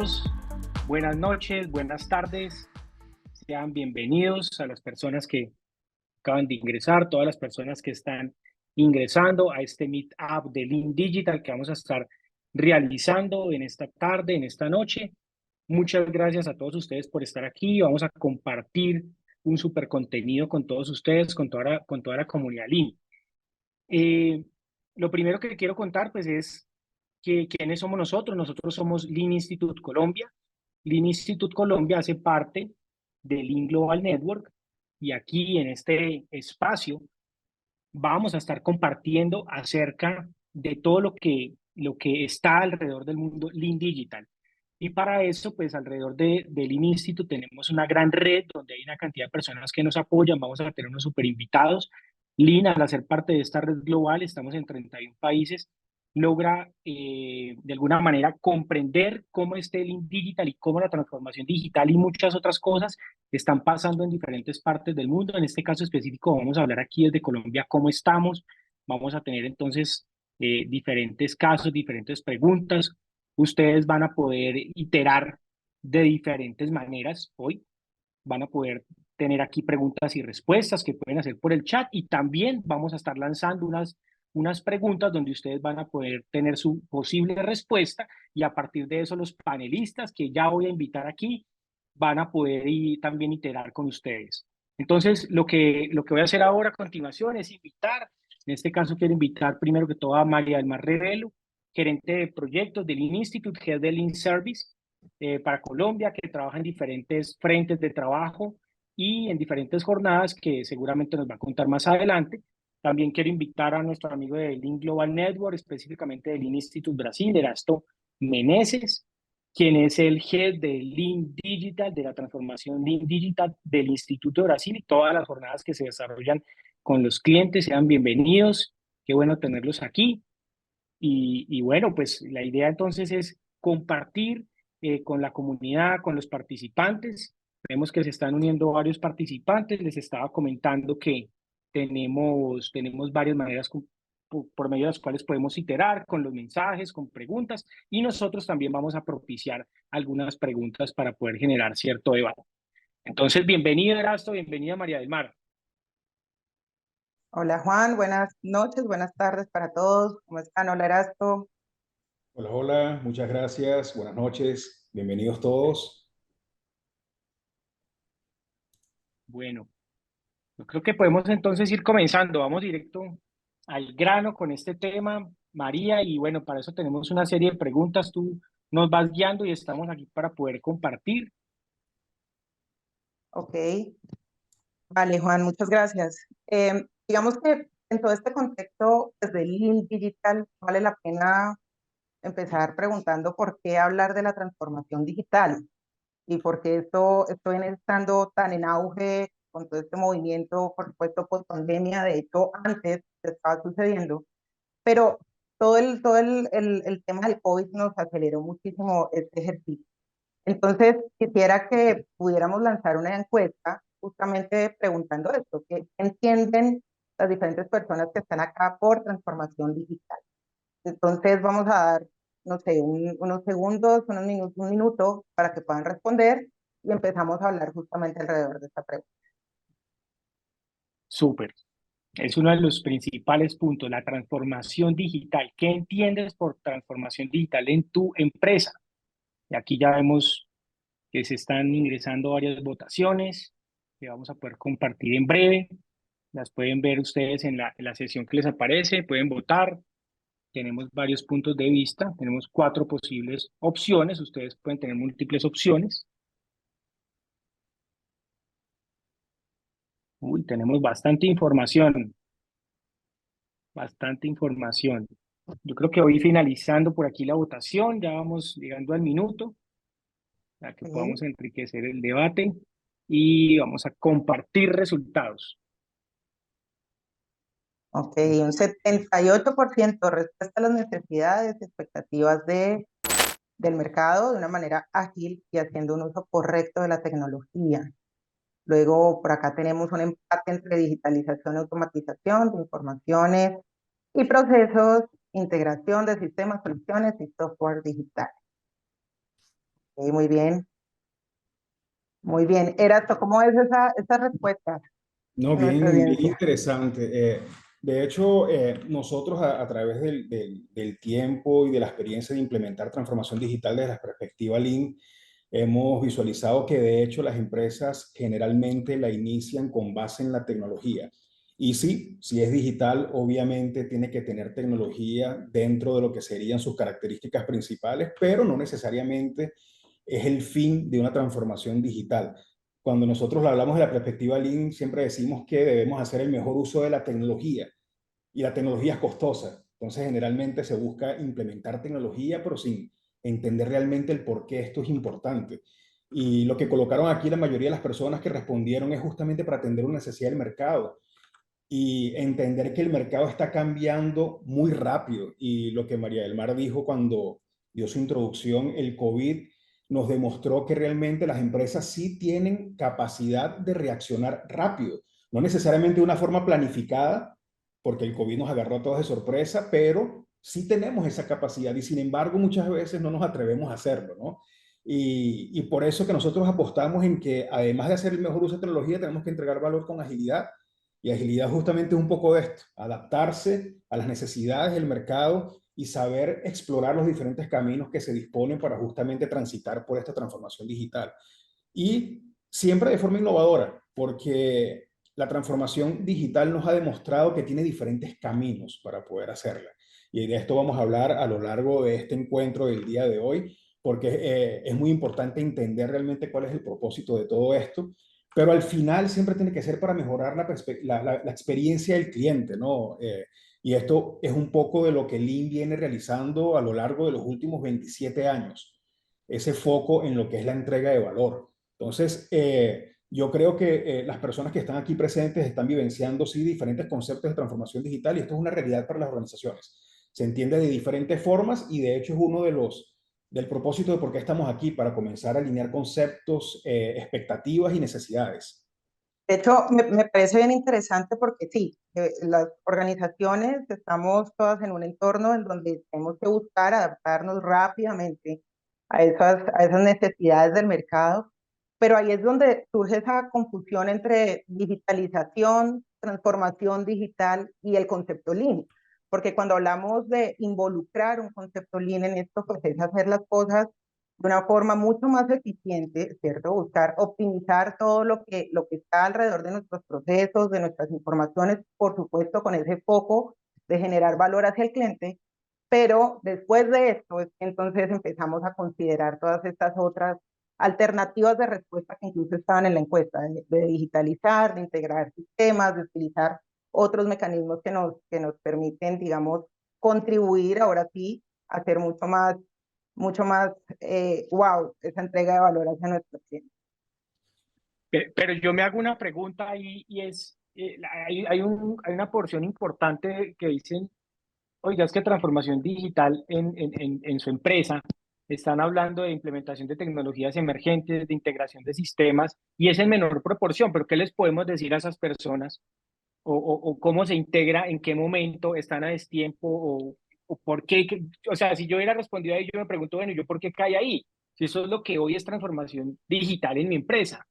todos, buenas noches, buenas tardes, sean bienvenidos a las personas que acaban de ingresar, todas las personas que están ingresando a este Meetup de Lean Digital que vamos a estar realizando en esta tarde, en esta noche. Muchas gracias a todos ustedes por estar aquí. Vamos a compartir un super contenido con todos ustedes, con toda la comunidad Lean. Eh, lo primero que quiero contar pues es quiénes somos nosotros. Nosotros somos Lean Institute Colombia. Lean Institute Colombia hace parte de Lean Global Network y aquí en este espacio vamos a estar compartiendo acerca de todo lo que está alrededor del mundo Lean Digital. Y para eso, pues alrededor de Lean Institute tenemos una gran red donde hay una cantidad de personas que nos apoyan. Vamos a tener unos super invitados. Lean, al hacer parte de esta red global, estamos en 31 países, logra de alguna manera comprender cómo este Lean Digital y cómo la transformación digital y muchas otras cosas están pasando en diferentes partes del mundo. En este caso específico vamos a hablar aquí desde Colombia cómo estamos. Vamos a tener entonces diferentes casos, diferentes preguntas. Ustedes van a poder iterar de diferentes maneras hoy. Van a poder tener aquí preguntas y respuestas que pueden hacer por el chat y también vamos a estar lanzando unas preguntas donde ustedes van a poder tener su posible respuesta y a partir de eso los panelistas que ya voy a invitar aquí van a poder también iterar con ustedes. Entonces, lo que voy a hacer ahora a continuación es invitar, en este caso quiero invitar primero que todo a María del Mar Revelo, gerente de proyectos del Lean Institute, Head del Lean Service para Colombia, que trabaja en diferentes frentes de trabajo y en diferentes jornadas que seguramente nos va a contar más adelante. También quiero invitar a nuestro amigo de Lean Global Network, específicamente del Lean Institute Brasil, Erasto Meneses, quien es el head de Lean Digital, de la transformación Lean Digital del Instituto de Brasil y todas las jornadas que se desarrollan con los clientes. Sean bienvenidos, qué bueno tenerlos aquí. Y bueno, pues la idea entonces es compartir con la comunidad, con los participantes. Vemos que se están uniendo varios participantes. Les estaba comentando que tenemos varias maneras por medio de las cuales podemos iterar con los mensajes, con preguntas, y nosotros también vamos a propiciar algunas preguntas para poder generar cierto debate. Entonces, bienvenido Erasto, bienvenida María del Mar. Hola Juan, buenas noches, buenas tardes para todos. ¿Cómo están? Hola Erasto. Hola, hola, muchas gracias, buenas noches, bienvenidos todos. Bueno, yo creo que podemos entonces ir comenzando. Vamos directo al grano con este tema, María, y bueno, para eso tenemos una serie de preguntas. Tú nos vas guiando y estamos aquí para poder compartir. Ok, vale Juan, muchas gracias. Digamos que en todo este contexto, desde Lean Digital, vale la pena empezar preguntando por qué hablar de la transformación digital y por qué esto viene estando tan en auge con todo este movimiento, por supuesto, post pandemia. De hecho, antes estaba sucediendo, pero todo el tema del COVID nos aceleró muchísimo este ejercicio. Entonces, quisiera que pudiéramos lanzar una encuesta justamente preguntando esto, ¿qué entienden las diferentes personas que están acá por transformación digital? Entonces, vamos a dar, no sé, unos segundos, un minuto para que puedan responder y empezamos a hablar justamente alrededor de esta pregunta. Súper. Es uno de los principales puntos, la transformación digital. ¿Qué entiendes por transformación digital en tu empresa? Y aquí ya vemos que se están ingresando varias votaciones que vamos a poder compartir en breve. Las pueden ver ustedes en la sesión que les aparece, pueden votar. Tenemos varios puntos de vista, tenemos 4 posibles opciones, ustedes pueden tener múltiples opciones. Uy, tenemos bastante información, bastante información. Yo creo que voy finalizando por aquí la votación, ya vamos llegando al minuto para que podamos enriquecer el debate y vamos a compartir resultados. Ok, un 78% respuesta a las necesidades y expectativas del mercado de una manera ágil y haciendo un uso correcto de la tecnología. Luego, por acá tenemos un empate entre digitalización y automatización de informaciones y procesos, integración de sistemas, soluciones y software digital. Ok, muy bien, muy bien. Erasto, ¿cómo es esa respuesta No, de nuestra bien audiencia? interesante. De hecho, nosotros a través del tiempo y de la experiencia de implementar transformación digital desde la perspectiva Lean, hemos visualizado que de hecho las empresas generalmente la inician con base en la tecnología. Y sí, si es digital, obviamente tiene que tener tecnología dentro de lo que serían sus características principales, pero no necesariamente es el fin de una transformación digital. Cuando nosotros hablamos de la perspectiva Lean, siempre decimos que debemos hacer el mejor uso de la tecnología y la tecnología es costosa. Entonces, generalmente se busca implementar tecnología, pero sin entender realmente el por qué esto es importante. Y lo que colocaron aquí la mayoría de las personas que respondieron es justamente para atender una necesidad del mercado y entender que el mercado está cambiando muy rápido. Y lo que María del Mar dijo cuando dio su introducción, el COVID nos demostró que realmente las empresas sí tienen capacidad de reaccionar rápido, no necesariamente de una forma planificada, porque el COVID nos agarró a todos de sorpresa, pero sí tenemos esa capacidad y sin embargo muchas veces no nos atrevemos a hacerlo, ¿no? Y por eso que nosotros apostamos en que además de hacer el mejor uso de tecnología, tenemos que entregar valor con agilidad y agilidad justamente es un poco de esto, adaptarse a las necesidades del mercado y saber explorar los diferentes caminos que se disponen para justamente transitar por esta transformación digital. Y siempre de forma innovadora, porque la transformación digital nos ha demostrado que tiene diferentes caminos para poder hacerla. Y de esto vamos a hablar a lo largo de este encuentro del día de hoy, porque es muy importante entender realmente cuál es el propósito de todo esto, pero al final siempre tiene que ser para mejorar la experiencia del cliente, ¿no? Y esto es un poco de lo que Lean viene realizando a lo largo de los últimos 27 años, ese foco en lo que es la entrega de valor. Entonces, yo creo que las personas que están aquí presentes están vivenciando, sí, diferentes conceptos de transformación digital y esto es una realidad para las organizaciones. Se entiende de diferentes formas y de hecho es uno de del propósito de por qué estamos aquí, para comenzar a alinear conceptos, expectativas y necesidades. De hecho, me parece bien interesante porque sí, las organizaciones estamos todas en un entorno en donde tenemos que buscar adaptarnos rápidamente a esas necesidades del mercado, pero ahí es donde surge esa confusión entre digitalización, transformación digital y el concepto Lean, porque cuando hablamos de involucrar un concepto Lean en esto, pues es hacer las cosas de una forma mucho más eficiente, ¿cierto? Buscar optimizar todo lo que está alrededor de nuestros procesos, de nuestras informaciones, por supuesto, con ese foco de generar valor hacia el cliente, pero después de esto, entonces empezamos a considerar todas estas otras alternativas de respuesta que incluso estaban en la encuesta, de digitalizar, de integrar sistemas, de utilizar otros mecanismos que nos permiten, digamos, contribuir ahora sí a ser mucho más wow, esa entrega de valor hacia nuestros clientes. Pero yo me hago una pregunta y es, hay una porción importante que dicen, oiga, es que transformación digital en su empresa, están hablando de implementación de tecnologías emergentes, de integración de sistemas, y es en menor proporción, pero ¿qué les podemos decir a esas personas? O cómo se integra, en qué momento están a destiempo, o por qué, o sea, si yo hubiera respondido a ello, yo me pregunto, bueno, ¿yo por qué cae ahí? Si eso es lo que hoy es transformación digital en mi empresa.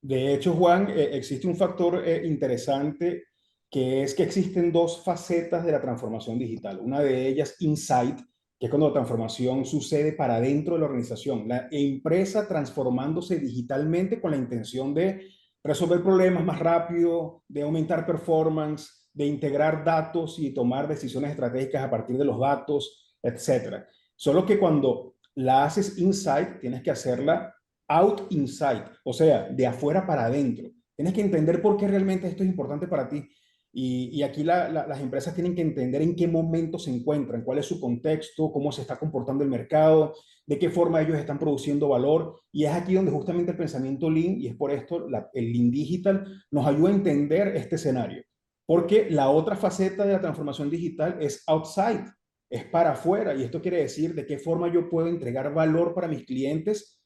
De hecho, Juan, existe un factor interesante que es que existen dos facetas de la transformación digital. Una de ellas, insight, que es cuando la transformación sucede para dentro de la organización. La empresa transformándose digitalmente con la intención de resolver problemas más rápido, de aumentar performance, de integrar datos y tomar decisiones estratégicas a partir de los datos, etcétera. Solo que cuando la haces insight, tienes que hacerla out inside, o sea, de afuera para adentro. Tienes que entender por qué realmente esto es importante para ti. Y aquí las empresas tienen que entender en qué momento se encuentran, cuál es su contexto, cómo se está comportando el mercado, de qué forma ellos están produciendo valor. Y es aquí donde justamente el pensamiento Lean, y es por esto el Lean Digital, nos ayuda a entender este escenario. Porque la otra faceta de la transformación digital es outside, es para afuera. Y esto quiere decir de qué forma yo puedo entregar valor para mis clientes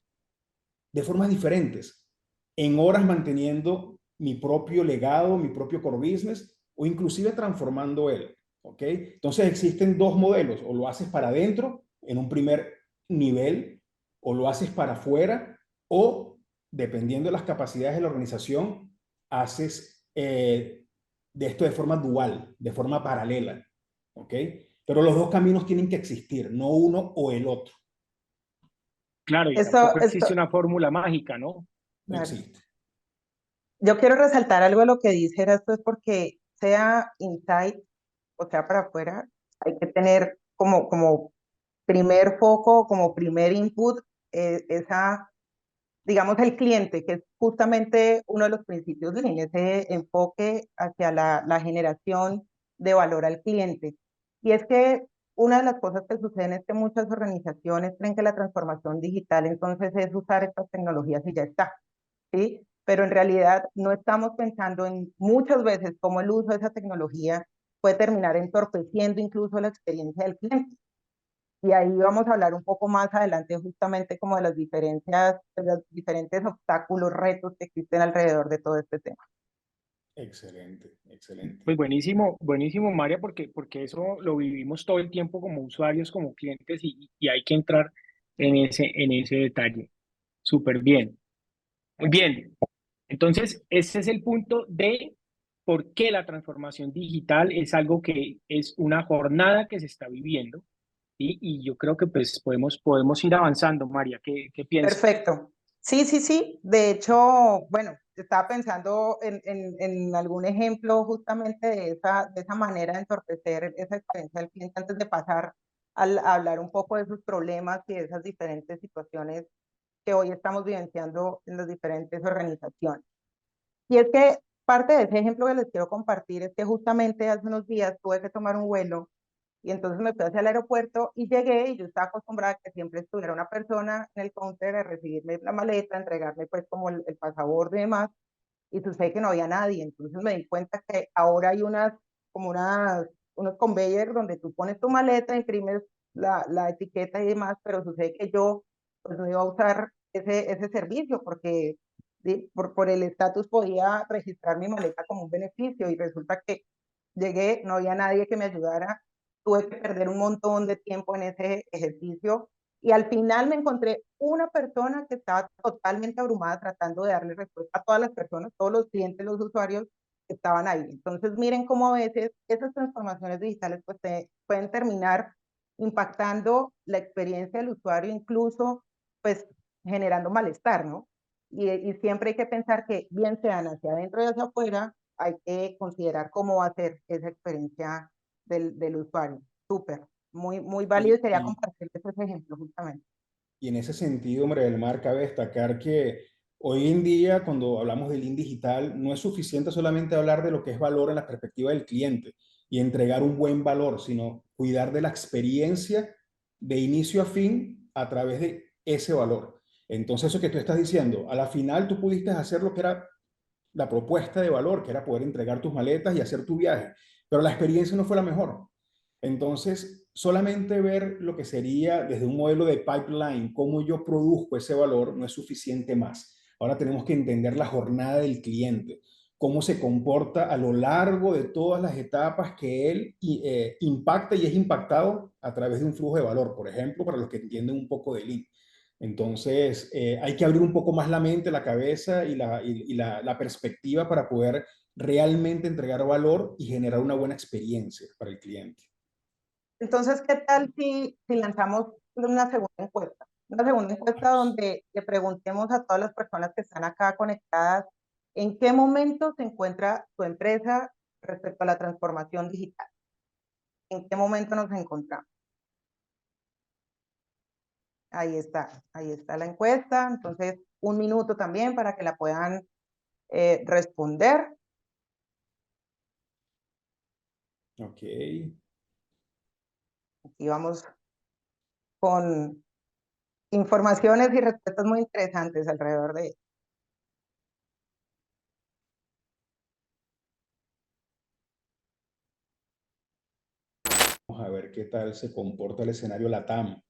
de formas diferentes, en horas manteniendo mi propio legado, mi propio core business o inclusive transformando él. ¿Ok? Entonces existen dos modelos, o lo haces para adentro en un primer nivel O lo haces para afuera o, dependiendo de las capacidades de la organización, haces de esto de forma dual, de forma paralela. ¿Ok? Pero los dos caminos tienen que existir, no uno o el otro. Claro, y Esto, tampoco existe esto, una fórmula mágica, ¿no? No claro. existe. Yo quiero resaltar algo de lo que dice esto es porque sea inside o sea para afuera, hay que tener como primer foco, como primer input, esa, digamos, el cliente, que es justamente uno de los principios de Lean, ese enfoque hacia la generación de valor al cliente. Y es que una de las cosas que suceden es que muchas organizaciones creen que la transformación digital entonces es usar estas tecnologías y ya está, ¿sí? Pero en realidad no estamos pensando en muchas veces cómo el uso de esa tecnología puede terminar entorpeciendo incluso la experiencia del cliente. Y ahí vamos a hablar un poco más adelante justamente como de las diferencias, de los diferentes obstáculos, retos que existen alrededor de todo este tema. Excelente, excelente. Pues buenísimo, buenísimo, María, porque eso lo vivimos todo el tiempo como usuarios, como clientes, y hay que entrar en ese detalle. Súper bien. Muy bien. Entonces, ese es el punto de por qué la transformación digital es algo que es una jornada que se está viviendo, ¿sí? Y yo creo que pues podemos ir avanzando, María. ¿Qué piensas? Perfecto. Sí, sí, sí. De hecho, bueno, estaba pensando en algún ejemplo justamente de esa manera de entorpecer esa experiencia del cliente antes de pasar a hablar un poco de sus problemas y de esas diferentes situaciones que hoy estamos vivenciando en las diferentes organizaciones. Y es que parte de ese ejemplo que les quiero compartir es que justamente hace unos días tuve que tomar un vuelo y entonces me fui hacia el aeropuerto y llegué y yo estaba acostumbrada a que siempre estuviera una persona en el counter a recibirme la maleta, entregarme pues como el pasaporte y demás, y sucede que no había nadie. Entonces me di cuenta que ahora hay como unos conveyors donde tú pones tu maleta, imprimes la etiqueta y demás, pero sucede que yo pues no iba a usar ese servicio porque por el estatus podía registrar mi maleta como un beneficio y resulta que llegué, no había nadie que me ayudara, tuve que perder un montón de tiempo en ese ejercicio y al final me encontré una persona que estaba totalmente abrumada tratando de darle respuesta a todas las personas, todos los clientes, los usuarios que estaban ahí. Entonces miren cómo a veces esas transformaciones digitales pues pueden terminar impactando la experiencia del usuario, incluso pues generando malestar, ¿no? Y siempre hay que pensar que bien sean hacia adentro y hacia afuera, hay que considerar cómo va a ser esa experiencia del usuario. Súper, muy válido y Y, quería y, compartirles ese ejemplo justamente. y en ese sentido, María del Mar, cabe destacar que hoy en día, cuando hablamos del Lean digital, no es suficiente solamente hablar de lo que es valor en la perspectiva del cliente y entregar un buen valor, sino cuidar de la experiencia de inicio a fin a través de ese valor. Entonces, eso que tú estás diciendo, a la final tú pudiste hacer lo que era la propuesta de valor, que era poder entregar tus maletas y hacer tu viaje, pero la experiencia no fue la mejor. Entonces, solamente ver lo que sería desde un modelo de pipeline, cómo yo produzco ese valor, no es suficiente más. Ahora tenemos que entender la jornada del cliente, cómo se comporta a lo largo de todas las etapas que él impacta y es impactado a través de un flujo de valor, por ejemplo, para los que entienden un poco de Lean. Entonces, hay que abrir un poco más la mente, la cabeza y la perspectiva para poder realmente entregar valor y generar una buena experiencia para el cliente. Entonces, ¿qué tal si lanzamos una segunda encuesta? Una segunda encuesta donde le preguntemos a todas las personas que están acá conectadas en qué momento se encuentra su empresa respecto a la transformación digital. ¿En qué momento nos encontramos? Ahí está la encuesta. Entonces, un minuto también para que la puedan responder. Ok. Aquí vamos con informaciones y respuestas muy interesantes alrededor de esto. Vamos a ver qué tal se comporta el escenario LATAM,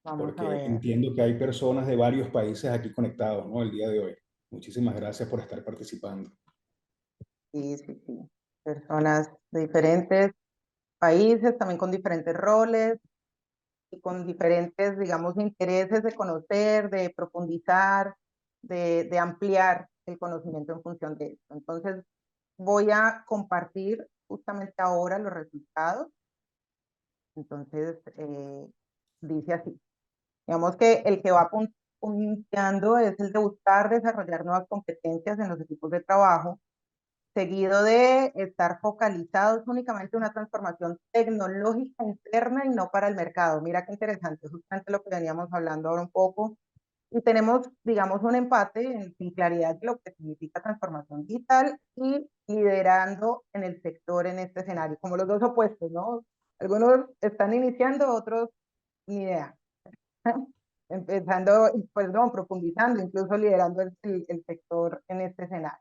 Vamos a porque ver. entiendo que hay personas de varios países aquí conectados, ¿no? El día de hoy. Muchísimas gracias por estar participando. Sí, sí, sí. Personas de diferentes países, también con diferentes roles. y con diferentes, digamos, intereses de conocer, de profundizar, de ampliar el conocimiento en función de esto. Entonces, voy a compartir justamente ahora los resultados. Entonces, dice así. Digamos que el que va punteando es el de buscar desarrollar nuevas competencias en los equipos de trabajo, seguido de estar focalizados únicamente en una transformación tecnológica interna y no para el mercado. Mira qué interesante, justamente lo que veníamos hablando ahora un poco. Y tenemos, digamos, un empate sin claridad de lo que significa transformación digital y liderando en el sector en este escenario, como los dos opuestos, ¿no? Algunos están iniciando, otros ni idea. Empezando, perdón, profundizando, incluso liderando el sector en este escenario.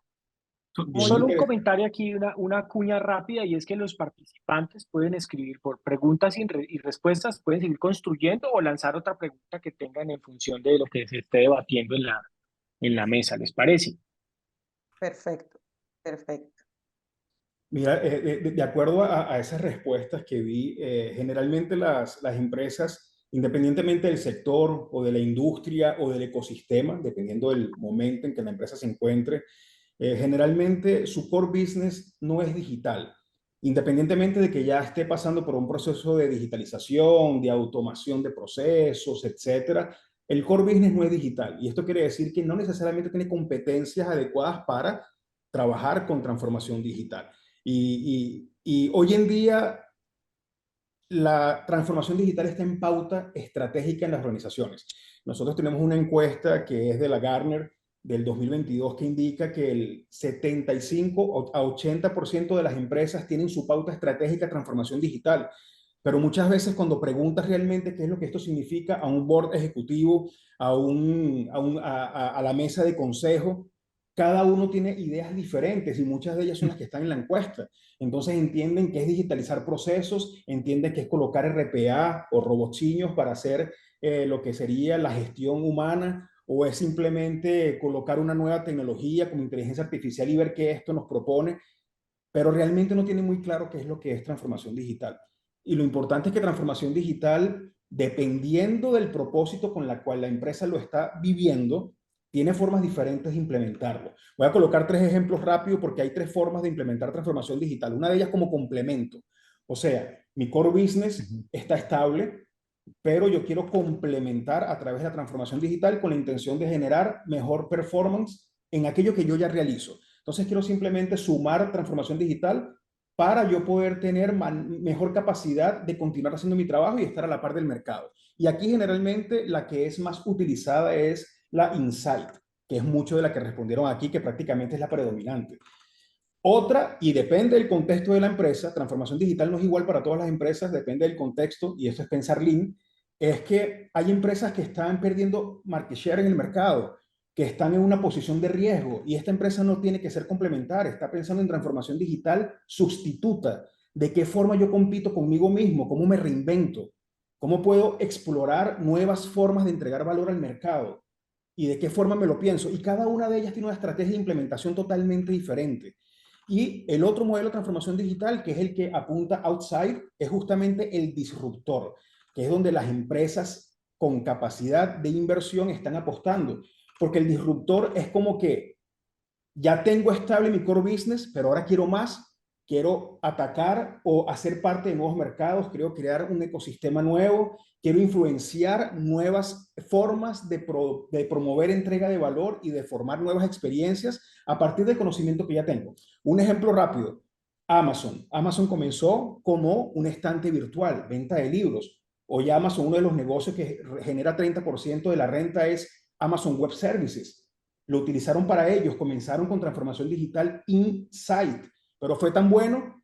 Bien Solo un interesante. comentario aquí, una cuña rápida, y es que los participantes pueden escribir por preguntas y respuestas, pueden seguir construyendo o lanzar otra pregunta que tengan en función de lo que se esté debatiendo en la mesa, ¿les parece? Perfecto, perfecto. Mira, de acuerdo a esas respuestas que vi, generalmente las empresas, independientemente del sector o de la industria o del ecosistema, dependiendo del momento en que la empresa se encuentre, generalmente su core business no es digital, independientemente de que ya esté pasando por un proceso de digitalización, de automación de procesos, etcétera. El core business no es digital y esto quiere decir que no necesariamente tiene competencias adecuadas para trabajar con transformación digital. Y hoy en día la transformación digital está en pauta estratégica en las organizaciones. Nosotros tenemos una encuesta que es de la Gartner del 2022 que indica que el 75 a 80% de las empresas tienen su pauta estratégica de transformación digital. Pero muchas veces cuando preguntas realmente qué es lo que esto significa a un board ejecutivo, a la mesa de consejo, cada uno tiene ideas diferentes y muchas de ellas son las que están en la encuesta. Entonces entienden que es digitalizar procesos, entienden que es colocar RPA o robotiños para hacer lo que sería la gestión humana, o es simplemente colocar una nueva tecnología como inteligencia artificial y ver qué esto nos propone, pero realmente no tienen muy claro qué es lo que es transformación digital. Y lo importante es que transformación digital, dependiendo del propósito con la cual la empresa lo está viviendo, tiene formas diferentes de implementarlo. Voy a colocar tres ejemplos rápidos porque hay tres formas de implementar transformación digital. Una de ellas como complemento. O sea, mi core business está estable, pero yo quiero complementar a través de la transformación digital con la intención de generar mejor performance en aquello que yo ya realizo. Entonces quiero simplemente sumar transformación digital para yo poder tener mejor capacidad de continuar haciendo mi trabajo y estar a la par del mercado. Y aquí generalmente la que es más utilizada es la Insight, que es mucho de la que respondieron aquí, que prácticamente es la predominante. Otra, y depende del contexto de la empresa, transformación digital no es igual para todas las empresas, depende del contexto, y eso es pensar lean, es que hay empresas que están perdiendo market share en el mercado, que están en una posición de riesgo, y esta empresa no tiene que ser complementaria, está pensando en transformación digital sustituta. ¿De qué forma yo compito conmigo mismo? ¿Cómo me reinvento? ¿Cómo puedo explorar nuevas formas de entregar valor al mercado? ¿Y de qué forma me lo pienso? Y cada una de ellas tiene una estrategia de implementación totalmente diferente. Y el otro modelo de transformación digital, que es el que apunta outside, es justamente el disruptor, que es donde las empresas con capacidad de inversión están apostando. Porque el disruptor es como que ya tengo estable mi core business, pero ahora quiero más, quiero atacar o hacer parte de nuevos mercados, quiero crear un ecosistema nuevo, quiero influenciar nuevas formas de promover entrega de valor y de formar nuevas experiencias a partir del conocimiento que ya tengo. Un ejemplo rápido, Amazon. Amazon comenzó como un estante virtual, venta de libros. Hoy Amazon, uno de los negocios que genera 30% de la renta es Amazon Web Services. Lo utilizaron para ellos, comenzaron con transformación digital Insight, pero fue tan bueno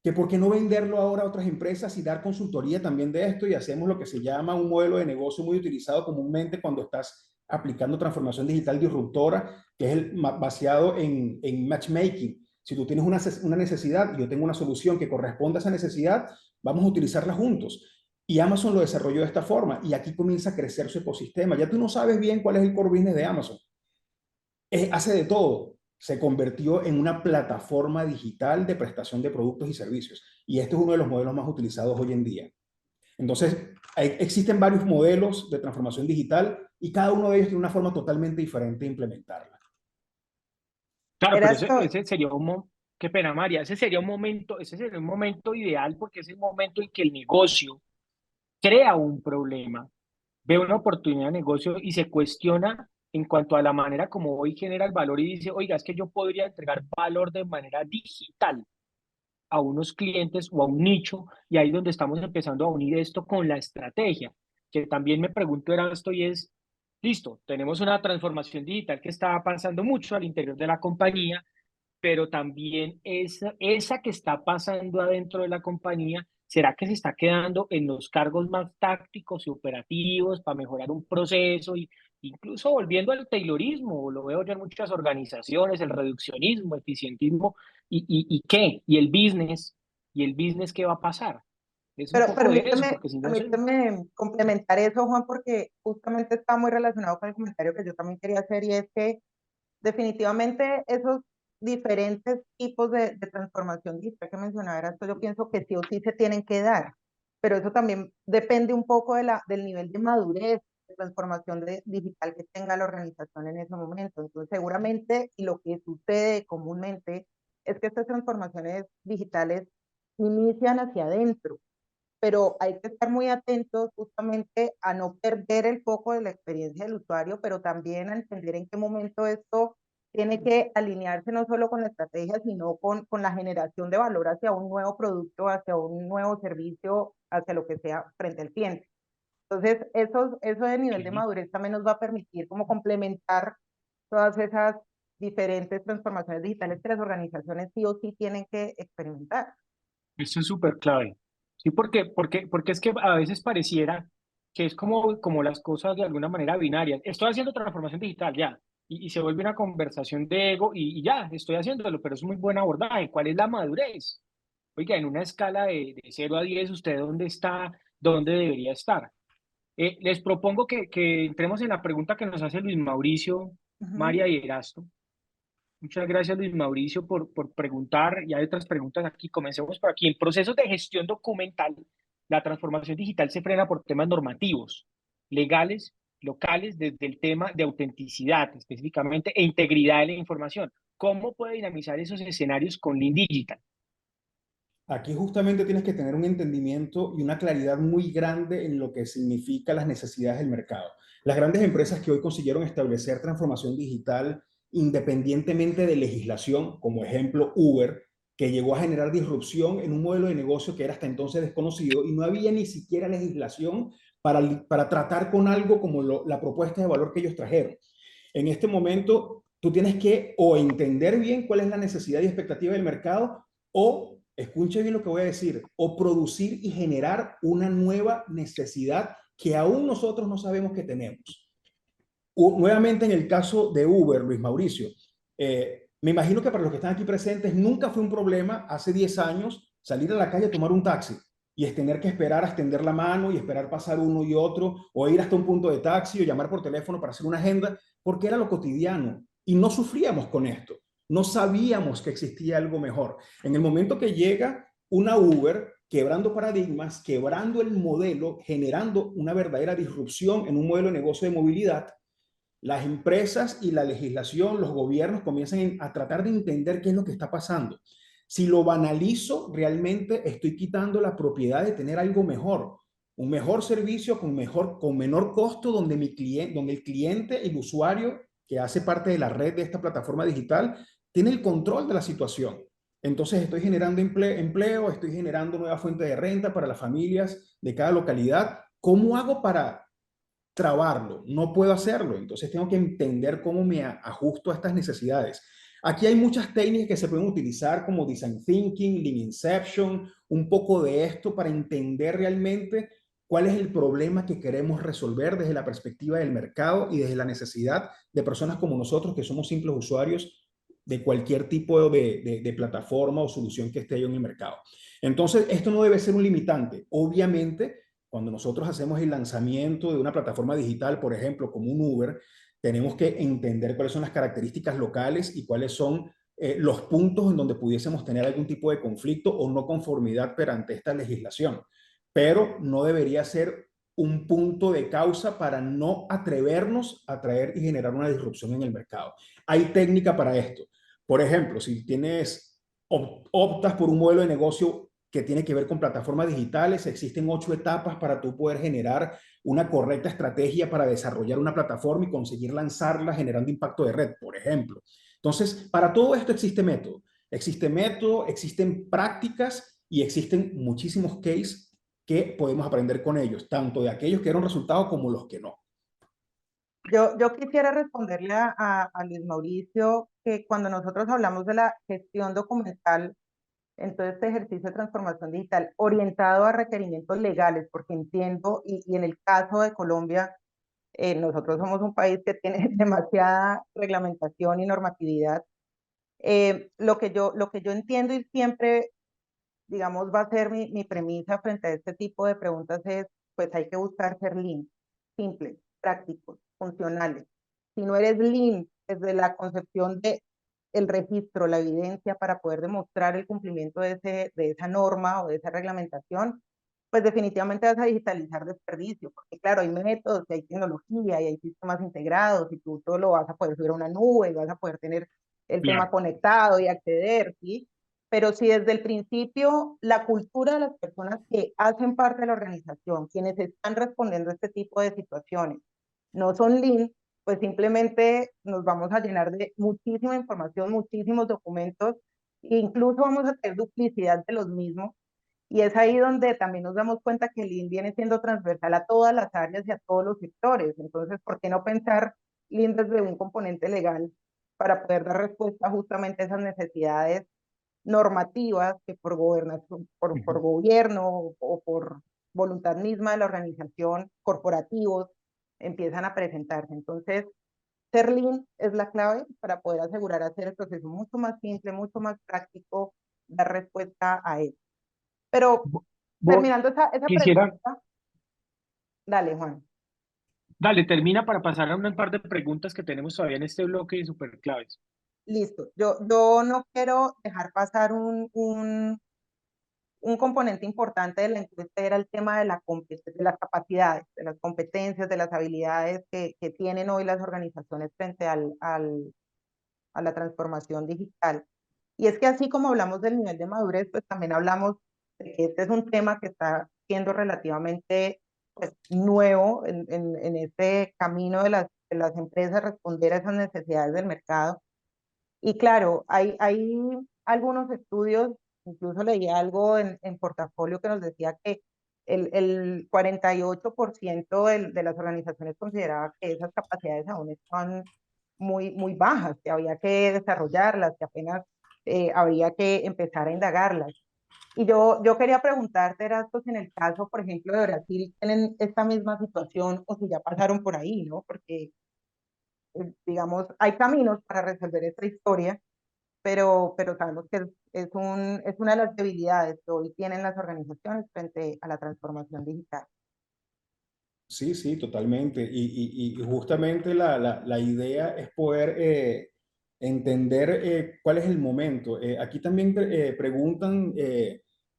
que por qué no venderlo ahora a otras empresas y dar consultoría también de esto, y hacemos lo que se llama un modelo de negocio muy utilizado comúnmente cuando estás aplicando transformación digital disruptora, que es el basado en matchmaking. Si tú tienes una necesidad y yo tengo una solución que corresponde a esa necesidad, vamos a utilizarla juntos. Y Amazon lo desarrolló de esta forma y aquí comienza a crecer su ecosistema. Ya tú no sabes bien cuál es el core business de Amazon, hace de todo. Se convirtió en una plataforma digital de prestación de productos y servicios. Y este es uno de los modelos más utilizados hoy en día. Entonces, existen varios modelos de transformación digital y cada uno de ellos tiene una forma totalmente diferente de implementarla. Claro, Era pero esto, ese sería qué pena, María, ese sería un momento ideal porque es el momento en que el negocio crea un problema, ve una oportunidad de negocio y se cuestiona en cuanto a la manera como hoy genera el valor y dice, oiga, es que yo podría entregar valor de manera digital a unos clientes o a un nicho, y ahí es donde estamos empezando a unir esto con la estrategia, que también me pregunto era esto y es, listo, tenemos una transformación digital que está pasando mucho al interior de la compañía, pero también esa que está pasando adentro de la compañía, ¿será que se está quedando en los cargos más tácticos y operativos para mejorar un proceso? Y incluso volviendo al taylorismo, lo veo yo en muchas organizaciones, el reduccionismo, eficientismo, ¿y qué? ¿Y el business qué va a pasar? Es un pero poco de eso, porque si no sé. permíteme complementar eso, Juan, porque justamente está muy relacionado con el comentario que yo también quería hacer, y es que definitivamente esos diferentes tipos de transformación digital que mencionaba, era esto, yo pienso que sí o sí se tienen que dar, pero eso también depende un poco del nivel de madurez de transformación digital que tenga la organización en ese momento. Entonces, seguramente, y lo que sucede comúnmente, es que estas transformaciones digitales inician hacia adentro, pero hay que estar muy atentos justamente a no perder el foco de la experiencia del usuario, pero también a entender en qué momento esto tiene que alinearse no solo con la estrategia, sino con la generación de valor hacia un nuevo producto, hacia un nuevo servicio, hacia lo que sea frente al cliente. Entonces, eso de nivel de Ok. madurez también nos va a permitir como complementar todas esas diferentes transformaciones digitales que las organizaciones sí o sí tienen que experimentar. Eso es súper clave. Sí, porque es que a veces pareciera que es como las cosas de alguna manera binarias. Estoy haciendo transformación digital ya, y se vuelve una conversación de ego y ya, estoy haciéndolo, pero es muy buen abordaje. ¿Cuál es la madurez? Oiga, en una escala de 0 a 10, ¿usted dónde está? ¿Dónde debería estar? Les propongo que entremos en la pregunta que nos hace Luis Mauricio, Ujú. María y Erasto. Muchas gracias, Luis Mauricio, por preguntar. Y hay otras preguntas aquí. Comencemos por aquí. En procesos de gestión documental, la transformación digital se frena por temas normativos, legales, locales, desde el tema de autenticidad específicamente e integridad de la información. ¿Cómo puede dinamizar esos escenarios con Lean Digital? Aquí justamente tienes que tener un entendimiento y una claridad muy grande en lo que significa las necesidades del mercado. Las grandes empresas que hoy consiguieron establecer transformación digital independientemente de legislación, como ejemplo Uber, que llegó a generar disrupción en un modelo de negocio que era hasta entonces desconocido y no había ni siquiera legislación para tratar con algo como la propuesta de valor que ellos trajeron. En este momento, tú tienes que o entender bien cuál es la necesidad y expectativa del mercado o, escuche bien lo que voy a decir, o producir y generar una nueva necesidad que aún nosotros no sabemos que tenemos. Nuevamente en el caso de Uber, Luis Mauricio, me imagino que para los que están aquí presentes nunca fue un problema hace 10 años salir a la calle a tomar un taxi y es tener que esperar a extender la mano y esperar pasar uno y otro o ir hasta un punto de taxi o llamar por teléfono para hacer una agenda, porque era lo cotidiano y no sufríamos con esto. No sabíamos que existía algo mejor. En el momento que llega una Uber, quebrando paradigmas, quebrando el modelo, generando una verdadera disrupción en un modelo de negocio de movilidad, las empresas y la legislación, los gobiernos comienzan a tratar de entender qué es lo que está pasando. Si lo banalizo, realmente estoy quitando la propiedad de tener algo mejor, un mejor servicio con menor costo, donde donde el cliente, el usuario que hace parte de la red de esta plataforma digital, tiene el control de la situación. Entonces estoy generando empleo, estoy generando nueva fuente de renta para las familias de cada localidad. ¿Cómo hago para trabarlo? No puedo hacerlo, entonces tengo que entender cómo me ajusto a estas necesidades. Aquí hay muchas técnicas que se pueden utilizar como Design Thinking, Lean Inception, un poco de esto para entender realmente cuál es el problema que queremos resolver desde la perspectiva del mercado y desde la necesidad de personas como nosotros que somos simples usuarios de cualquier tipo de plataforma o solución que esté ahí en el mercado. Entonces, esto no debe ser un limitante. Obviamente, cuando nosotros hacemos el lanzamiento de una plataforma digital, por ejemplo, como un Uber, tenemos que entender cuáles son las características locales y cuáles son los puntos en donde pudiésemos tener algún tipo de conflicto o no conformidad perante esta legislación. pero no debería ser un punto de causa para no atrevernos a traer y generar una disrupción en el mercado. Hay técnica para esto. Por ejemplo, si optas por un modelo de negocio que tiene que ver con plataformas digitales, existen 8 etapas para tú poder generar una correcta estrategia para desarrollar una plataforma y conseguir lanzarla generando impacto de red, por ejemplo. Entonces, para todo esto existe método, existen prácticas y existen muchísimos cases que podemos aprender con ellos, tanto de aquellos que dieron resultados como los que no. Yo quisiera responderle a Luis Mauricio que cuando nosotros hablamos de la gestión documental en todo este ejercicio de transformación digital orientado a requerimientos legales, porque entiendo, y en el caso de Colombia, nosotros somos un país que tiene demasiada reglamentación y normatividad. Lo que yo entiendo y siempre, digamos, va a ser mi premisa frente a este tipo de preguntas es, pues hay que buscar ser lean, simples, prácticos, funcionales. Si no eres lean desde la concepción de el registro, la evidencia para poder demostrar el cumplimiento de esa norma o de esa reglamentación, pues definitivamente vas a digitalizar desperdicio, porque claro, hay métodos, y hay tecnología, y hay sistemas integrados, y tú todo lo vas a poder subir a una nube, y vas a poder tener el tema Claro. conectado y acceder, ¿sí? Pero si desde el principio la cultura de las personas que hacen parte de la organización, quienes están respondiendo a este tipo de situaciones, no son lean, pues simplemente nos vamos a llenar de muchísima información, muchísimos documentos, e incluso vamos a tener duplicidad de los mismos. Y es ahí donde también nos damos cuenta que el Lean viene siendo transversal a todas las áreas y a todos los sectores. Entonces, ¿por qué no pensar Lean desde un componente legal para poder dar respuesta justamente a esas necesidades normativas que por gobernación, por gobierno o por voluntad misma de la organización, corporativos, empiezan a presentarse? Entonces, ser lean es la clave para poder asegurar hacer el proceso mucho más simple, mucho más práctico, dar respuesta a eso. Pero terminando esa Quisiera, pregunta, dale, Juan. dale, termina para pasar a un par de preguntas que tenemos todavía en este bloque súper claves. Listo. Yo no quiero dejar pasar un componente importante de la encuesta, era el tema de de las capacidades, de las competencias, de las habilidades que tienen hoy las organizaciones frente a la transformación digital. Y es que así como hablamos del nivel de madurez, pues también hablamos de que este es un tema que está siendo relativamente pues, nuevo en este camino de las empresas responder a esas necesidades del mercado. Y claro, hay algunos estudios, incluso leí algo en portafolio que nos decía que el 48% de las organizaciones consideraba que esas capacidades aún están muy bajas, que había que desarrollarlas, que apenas habría que empezar a indagarlas. Y yo quería preguntarte, Erasmus, si en el caso, por ejemplo, de Brasil, tienen esta misma situación o si ya pasaron por ahí, ¿no? Porque, digamos, hay caminos para resolver esta historia, pero sabemos que es una de las debilidades que hoy tienen las organizaciones frente a la transformación digital. Sí, sí, totalmente. Y justamente la idea es poder entender cuál es el momento. Aquí también preguntan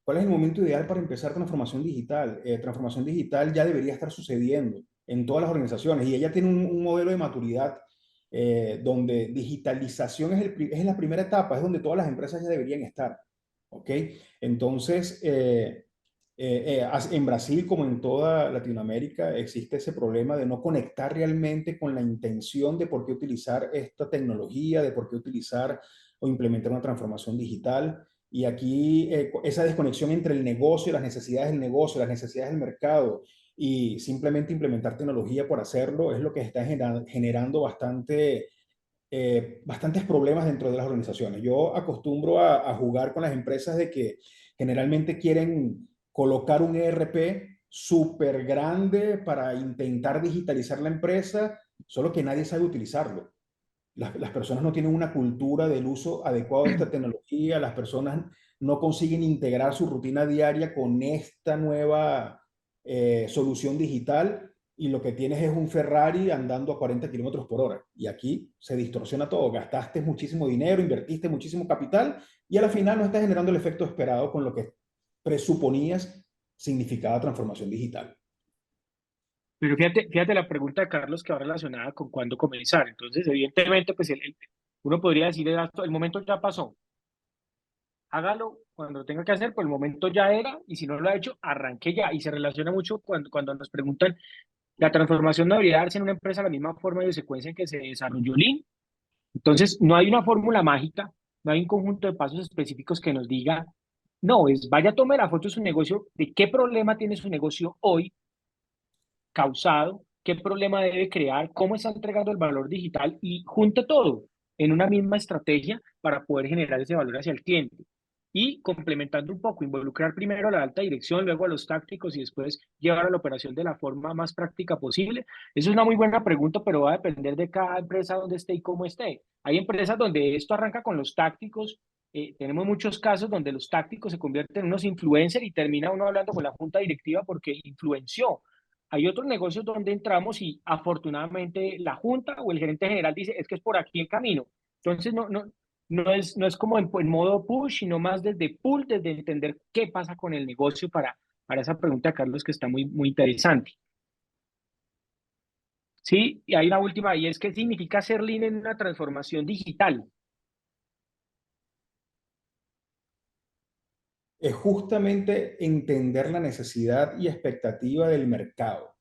cuál es el momento ideal para empezar transformación digital. Transformación digital ya debería estar sucediendo en todas las organizaciones y ella tiene un modelo de maturidad donde digitalización es la primera etapa, es donde todas las empresas ya deberían estar. ¿Ok? Entonces, en Brasil, como en toda Latinoamérica, existe ese problema de no conectar realmente con la intención de por qué utilizar esta tecnología, de por qué utilizar o implementar una transformación digital. Y aquí esa desconexión entre el negocio, las necesidades del negocio, las necesidades del mercado y simplemente implementar tecnología por hacerlo es lo que está generando bastantes problemas dentro de las organizaciones. Yo acostumbro a jugar con las empresas de que generalmente quieren colocar un ERP súper grande para intentar digitalizar la empresa, solo que nadie sabe utilizarlo. Las personas no tienen una cultura del uso adecuado de esta tecnología, las personas no consiguen integrar su rutina diaria con esta nueva solución digital y lo que tienes es un Ferrari andando a 40 kilómetros por hora. Y aquí se distorsiona todo. Gastaste muchísimo dinero, invertiste muchísimo capital y a la final no estás generando el efecto esperado con lo que presuponías significaba transformación digital. Pero fíjate la pregunta de Carlos que va relacionada con cuándo comenzar. Entonces, evidentemente, pues uno podría decir, el momento ya pasó. Hágalo cuando lo tenga que hacer, pues el momento ya era, y si no lo ha hecho, arranque ya. Y se relaciona mucho cuando nos preguntan, la transformación no debería darse en una empresa de la misma forma y de secuencia en que se desarrolló Lean. Entonces, no hay una fórmula mágica, no hay un conjunto de pasos específicos que nos diga, no, es vaya, tome la foto de su negocio, de qué problema tiene su negocio hoy causado, qué problema debe crear, cómo está entregando el valor digital y junte todo en una misma estrategia para poder generar ese valor hacia el cliente. Y complementando un poco, involucrar primero a la alta dirección, luego a los tácticos y después llevar a la operación de la forma más práctica posible. Eso es una muy buena pregunta, pero va a depender de cada empresa donde esté y cómo esté. Hay empresas donde esto arranca con los tácticos. Tenemos muchos casos donde los tácticos se convierten en unos influencers y termina uno hablando con la junta directiva porque influenció. Hay otros negocios donde entramos y afortunadamente la junta o el gerente general dice, es que es por aquí el camino. Entonces, no es como en modo push, sino más desde pull, desde entender qué pasa con el negocio para esa pregunta, Carlos, que está muy, muy interesante. Sí, y hay una última, y es qué significa ser lean en una transformación digital. Es justamente entender la necesidad y expectativa del mercado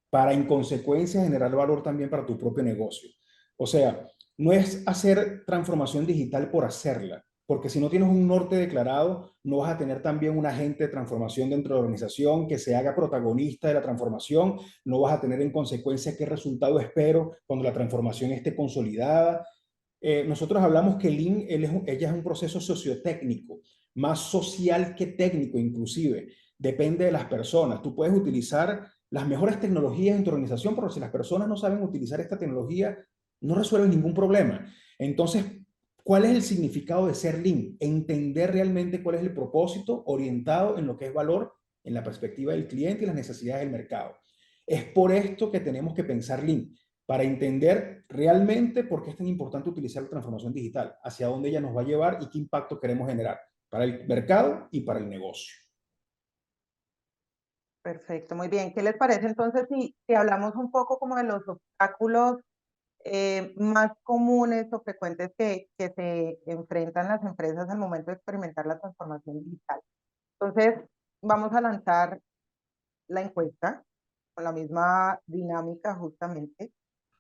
para en consecuencia generar valor también para tu propio negocio. O sea, no es hacer transformación digital por hacerla, porque si no tienes un norte declarado, no vas a tener también un agente de transformación dentro de la organización que se haga protagonista de la transformación, no vas a tener en consecuencia qué resultado espero cuando la transformación esté consolidada. Nosotros hablamos que Lean, ella es un proceso sociotécnico, más social que técnico inclusive, depende de las personas. Tú puedes utilizar las mejores tecnologías en tu organización, pero si las personas no saben utilizar esta tecnología, no resuelven ningún problema. Entonces, ¿cuál es el significado de ser Lean? Entender realmente cuál es el propósito orientado en lo que es valor en la perspectiva del cliente y las necesidades del mercado. Es por esto que tenemos que pensar Lean, para entender realmente por qué es tan importante utilizar la transformación digital, hacia dónde ella nos va a llevar y qué impacto queremos generar para el mercado y para el negocio. Perfecto, muy bien. ¿Qué les parece entonces si hablamos un poco como de los obstáculos más comunes o frecuentes que se enfrentan las empresas al momento de experimentar la transformación digital? Entonces, vamos a lanzar la encuesta con la misma dinámica justamente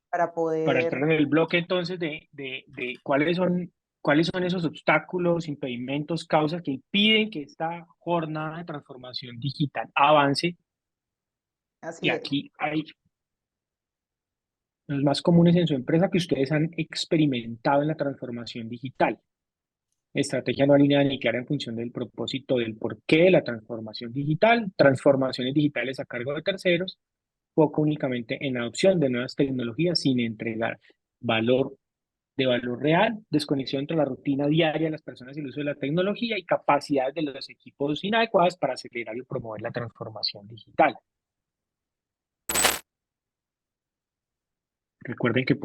para Para poder, entrar en el bloque entonces de cuáles son esos obstáculos, impedimentos, causas que impiden que esta jornada de transformación digital avance. Y así es. aquí hay los más comunes en su empresa que ustedes han experimentado en la transformación digital. Estrategia no alineada ni clara en función del propósito del porqué de la transformación digital, transformaciones digitales a cargo de terceros, foco únicamente en la adopción de nuevas tecnologías sin entregar valor valor real, desconexión entre la rutina diaria de las personas y el uso de la tecnología y capacidades de los equipos inadecuadas para acelerar y promover la transformación digital. Recuerden que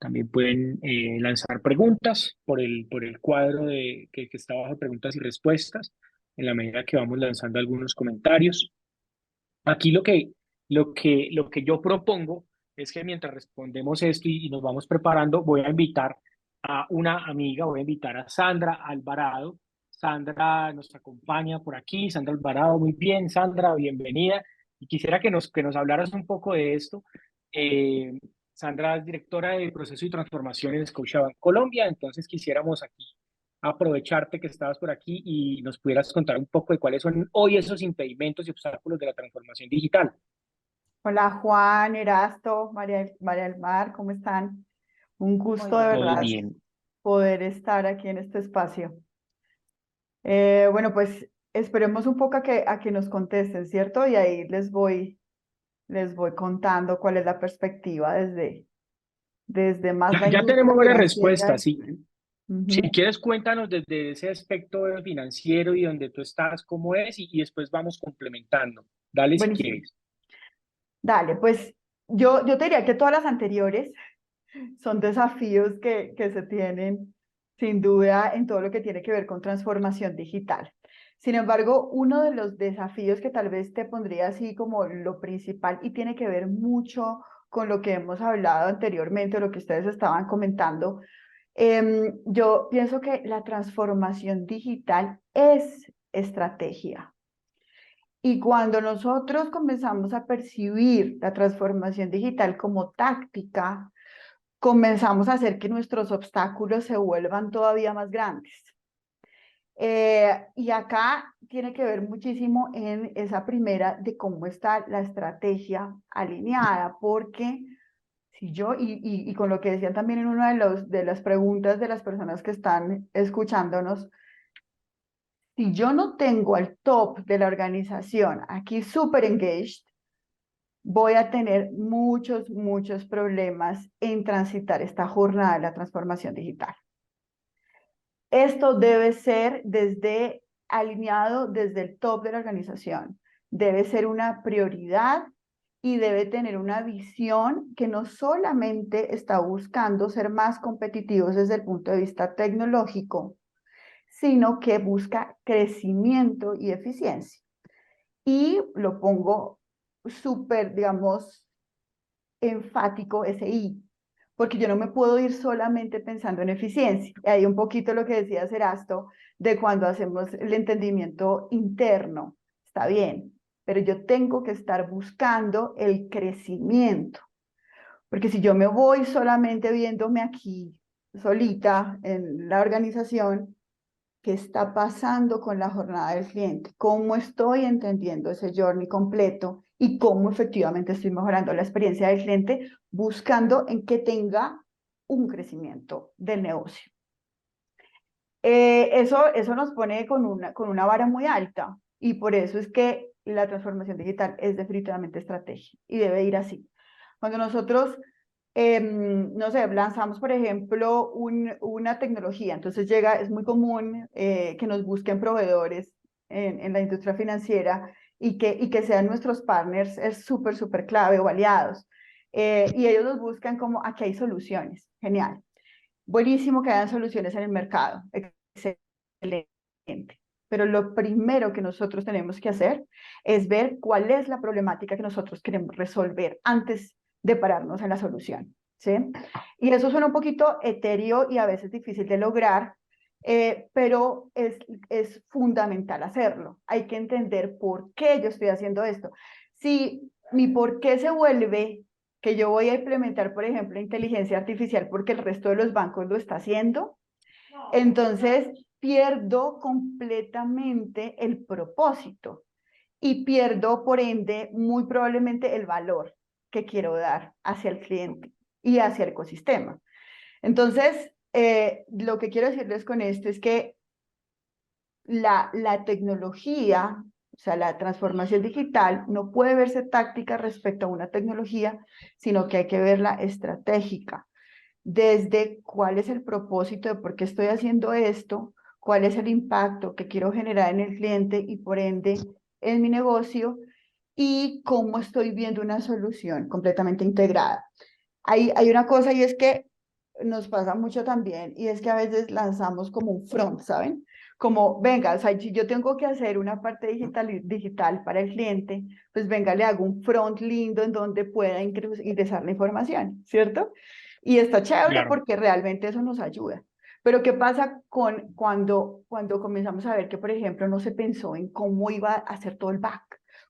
también pueden lanzar preguntas por el cuadro que está bajo preguntas y respuestas en la medida que vamos lanzando algunos comentarios. Aquí lo que yo propongo es que mientras respondemos esto y nos vamos preparando, voy a invitar a una amiga, voy a invitar a Sandra Alvarado. Sandra nos acompaña por aquí. Sandra Alvarado, muy bien. Sandra, bienvenida. Y quisiera que nos hablaras un poco de esto. Eh, Sandra es directora de Proceso y Transformación en Scotiabank Colombia, entonces quisiéramos aquí aprovecharte que estabas por aquí y nos pudieras contar un poco de cuáles son hoy esos impedimentos y obstáculos de la transformación digital. Hola Juan, Erasto, María del Mar, ¿cómo están? Un Muy gusto de bien, Todo verdad gracias. bien. poder estar aquí en este espacio. Bueno, pues esperemos un poco a que nos contesten, ¿cierto? Y ahí les voy contando cuál es la perspectiva desde más la Ya industria tenemos varias financiera. respuestas, sí. Si Ujú. quieres, cuéntanos desde ese aspecto financiero y donde tú estás, cómo es, y después vamos complementando. Dale si Buenísimo. quieres. Dale, pues yo te diría que todas las anteriores son desafíos que se tienen sin duda, en todo lo que tiene que ver con transformación digital. Sin embargo, uno de los desafíos que tal vez te pondría así como lo principal y tiene que ver mucho con lo que hemos hablado anteriormente, lo que ustedes estaban comentando, yo pienso que la transformación digital es estrategia. Y cuando nosotros comenzamos a percibir la transformación digital como táctica, comenzamos a hacer que nuestros obstáculos se vuelvan todavía más grandes. Y acá tiene que ver muchísimo en esa primera de cómo está la estrategia alineada, porque si yo, y con lo que decían también en una de las preguntas de las personas que están escuchándonos, si yo no tengo al top de la organización aquí súper engaged, voy a tener muchos problemas en transitar esta jornada de la transformación digital. Esto debe ser alineado desde el top de la organización. Debe ser una prioridad y debe tener una visión que no solamente está buscando ser más competitivos desde el punto de vista tecnológico, sino que busca crecimiento y eficiencia. Y lo pongo súper, digamos, enfático ese I, porque yo no me puedo ir solamente pensando en eficiencia. Y ahí un poquito lo que decía Serasto, de cuando hacemos el entendimiento interno, está bien, pero yo tengo que estar buscando el crecimiento, porque si yo me voy solamente viéndome aquí solita en la organización, ¿qué está pasando con la jornada del cliente? ¿Cómo estoy entendiendo ese journey completo? Y cómo efectivamente estoy mejorando la experiencia del cliente, buscando en que tenga un crecimiento del negocio. Eso nos pone con una vara muy alta, y por eso es que la transformación digital es definitivamente estrategia y debe ir así. Cuando nosotros no sé, lanzamos, por ejemplo, una tecnología, entonces es muy común que nos busquen proveedores en la industria financiera y que sean nuestros partners, es súper clave, o aliados. Y ellos nos buscan como, aquí hay soluciones, genial. Buenísimo que hayan soluciones en el mercado, excelente. Pero lo primero que nosotros tenemos que hacer es ver cuál es la problemática que nosotros queremos resolver antes de pararnos en la solución, ¿sí? Y eso suena un poquito etéreo y a veces difícil de lograr, pero es fundamental hacerlo. Hay que entender por qué yo estoy haciendo esto. Si mi por qué se vuelve que yo voy a implementar, por ejemplo, inteligencia artificial porque el resto de los bancos lo está haciendo, entonces pierdo completamente el propósito y pierdo, por ende, muy probablemente el valor que quiero dar hacia el cliente y hacia el ecosistema. Entonces, lo que quiero decirles con esto es que la tecnología, o sea, la transformación digital no puede verse táctica respecto a una tecnología, sino que hay que verla estratégica. Desde cuál es el propósito de por qué estoy haciendo esto, cuál es el impacto que quiero generar en el cliente y por ende en mi negocio, y cómo estoy viendo una solución completamente integrada. Hay una cosa, y es que nos pasa mucho también, y es que a veces lanzamos como un front, ¿saben? Como, venga, o sea, si yo tengo que hacer una parte digital para el cliente, pues venga, le hago un front lindo en donde pueda ingresar la información, ¿cierto? Y está chévere Claro. porque realmente eso nos ayuda. Pero ¿qué pasa cuando comenzamos a ver que, por ejemplo, no se pensó en cómo iba a hacer todo el back?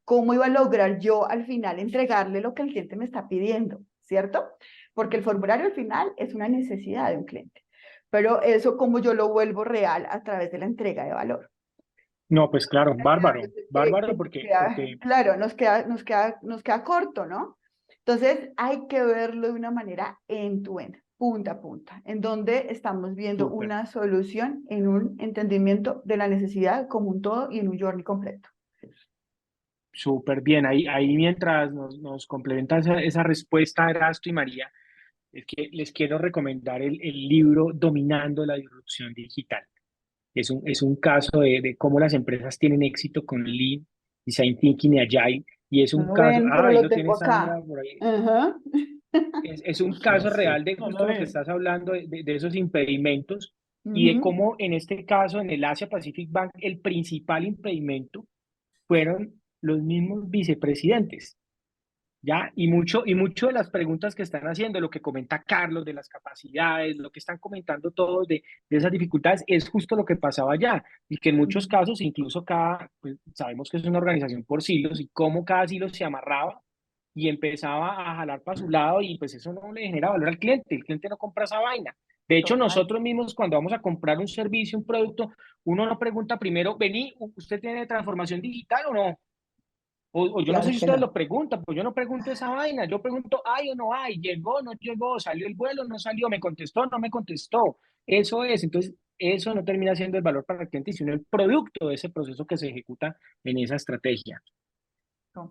¿Cómo iba a lograr yo al final entregarle lo que el cliente me está pidiendo? ¿Cierto? Porque el formulario al final es una necesidad de un cliente. Pero eso, ¿cómo yo lo vuelvo real? A través de la entrega de valor. No, pues claro, bárbaro, bárbaro Que porque claro, nos queda corto, ¿no? Entonces hay que verlo de una manera end-to-end, punta a punta, en donde estamos viendo súper, una solución en un entendimiento de la necesidad como un todo y en un journey completo. súper bien. Ahí mientras nos complementa esa respuesta, Erasto y María, es que les quiero recomendar el libro Dominando la Disrupción Digital. Es un caso de cómo las empresas tienen éxito con Lean, Design Thinking y Agile. Y es un No caso, ven, pero ahí lo lo tengo tiene acá. Sandra por ahí. Ajá. Es un caso real de No justo lo lo que ven. estás hablando, de esos impedimentos y de Ujú. cómo en este caso en el Asia Pacific Bank el principal impedimento fueron los mismos vicepresidentes. ¿Ya? Y mucho de las preguntas que están haciendo, lo que comenta Carlos de las capacidades, lo que están comentando todos de esas dificultades, es justo lo que pasaba allá. Y que en muchos Ujú. casos, incluso pues, sabemos que es una organización por silos y cómo cada silo se amarraba y empezaba a jalar para su lado y pues eso no le genera valor al cliente. El cliente no compra esa vaina. De hecho, Total. nosotros mismos cuando vamos a comprar un servicio, un producto, uno no pregunta primero, vení, ¿usted tiene transformación digital o no? O yo no sé Claro si que ustedes no. lo preguntan, pues yo no pregunto esa vaina, yo pregunto hay o no hay, llegó, no llegó, salió el vuelo, no salió, me contestó, no me contestó. Eso es, entonces eso no termina siendo el valor para el cliente, sino el producto de ese proceso que se ejecuta en esa estrategia.